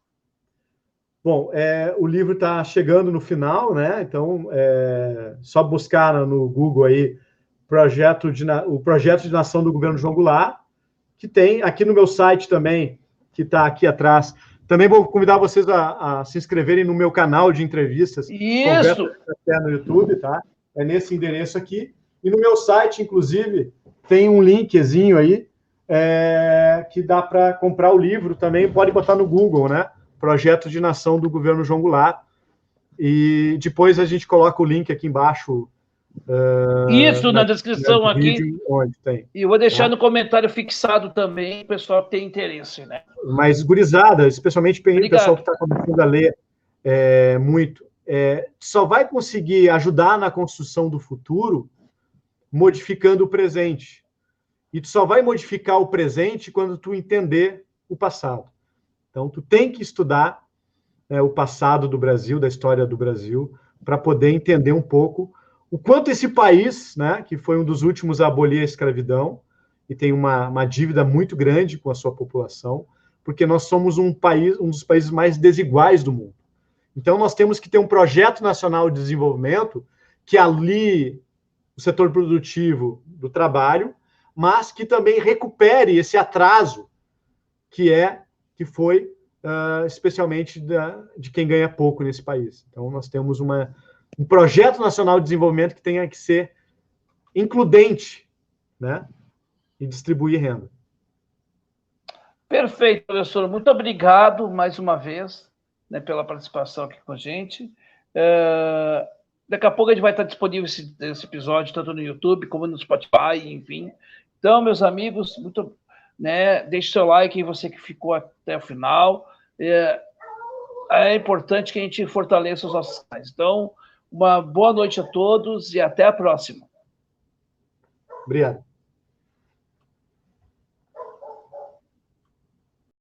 Bom, o livro está chegando no final, né? Então, só buscar no Google aí o projeto de nação do governo João Goulart, que tem aqui no meu site também, que está aqui atrás. Também vou convidar vocês a se inscreverem no meu canal de entrevistas. Isso! No YouTube, tá? É nesse endereço aqui. E no meu site, inclusive, tem um linkzinho aí que dá para comprar o livro também. Pode botar no Google, né? Projeto de nação do governo João Goulart. E depois a gente coloca o link aqui embaixo. Isso, na descrição aqui. Onde tem. E eu vou deixar no comentário fixado também, o pessoal que tem interesse, né? Mas, gurizada, especialmente o pessoal que está começando a ler muito, só vai conseguir ajudar na construção do futuro modificando o presente. E tu só vai modificar o presente quando tu entender o passado. Então, tu tem que estudar o passado do Brasil, da história do Brasil, para poder entender um pouco o quanto esse país, né, que foi um dos últimos a abolir a escravidão, e tem uma dívida muito grande com a sua população, porque nós somos um dos países mais desiguais do mundo. Então, nós temos que ter um projeto nacional de desenvolvimento que alie o setor produtivo do trabalho, mas que também recupere esse atraso que foi especialmente de quem ganha pouco nesse país. Então, nós temos um projeto nacional de desenvolvimento que tenha que ser includente, né, e distribuir renda. Perfeito, professor. Muito obrigado mais uma vez, né, pela participação aqui com a gente. Daqui a pouco a gente vai estar disponível esse episódio, tanto no YouTube como no Spotify, enfim. Então, meus amigos, deixe seu like, você que ficou até o final. É importante que a gente fortaleça os nossos canais. Então, uma boa noite a todos e até a próxima. Obrigado.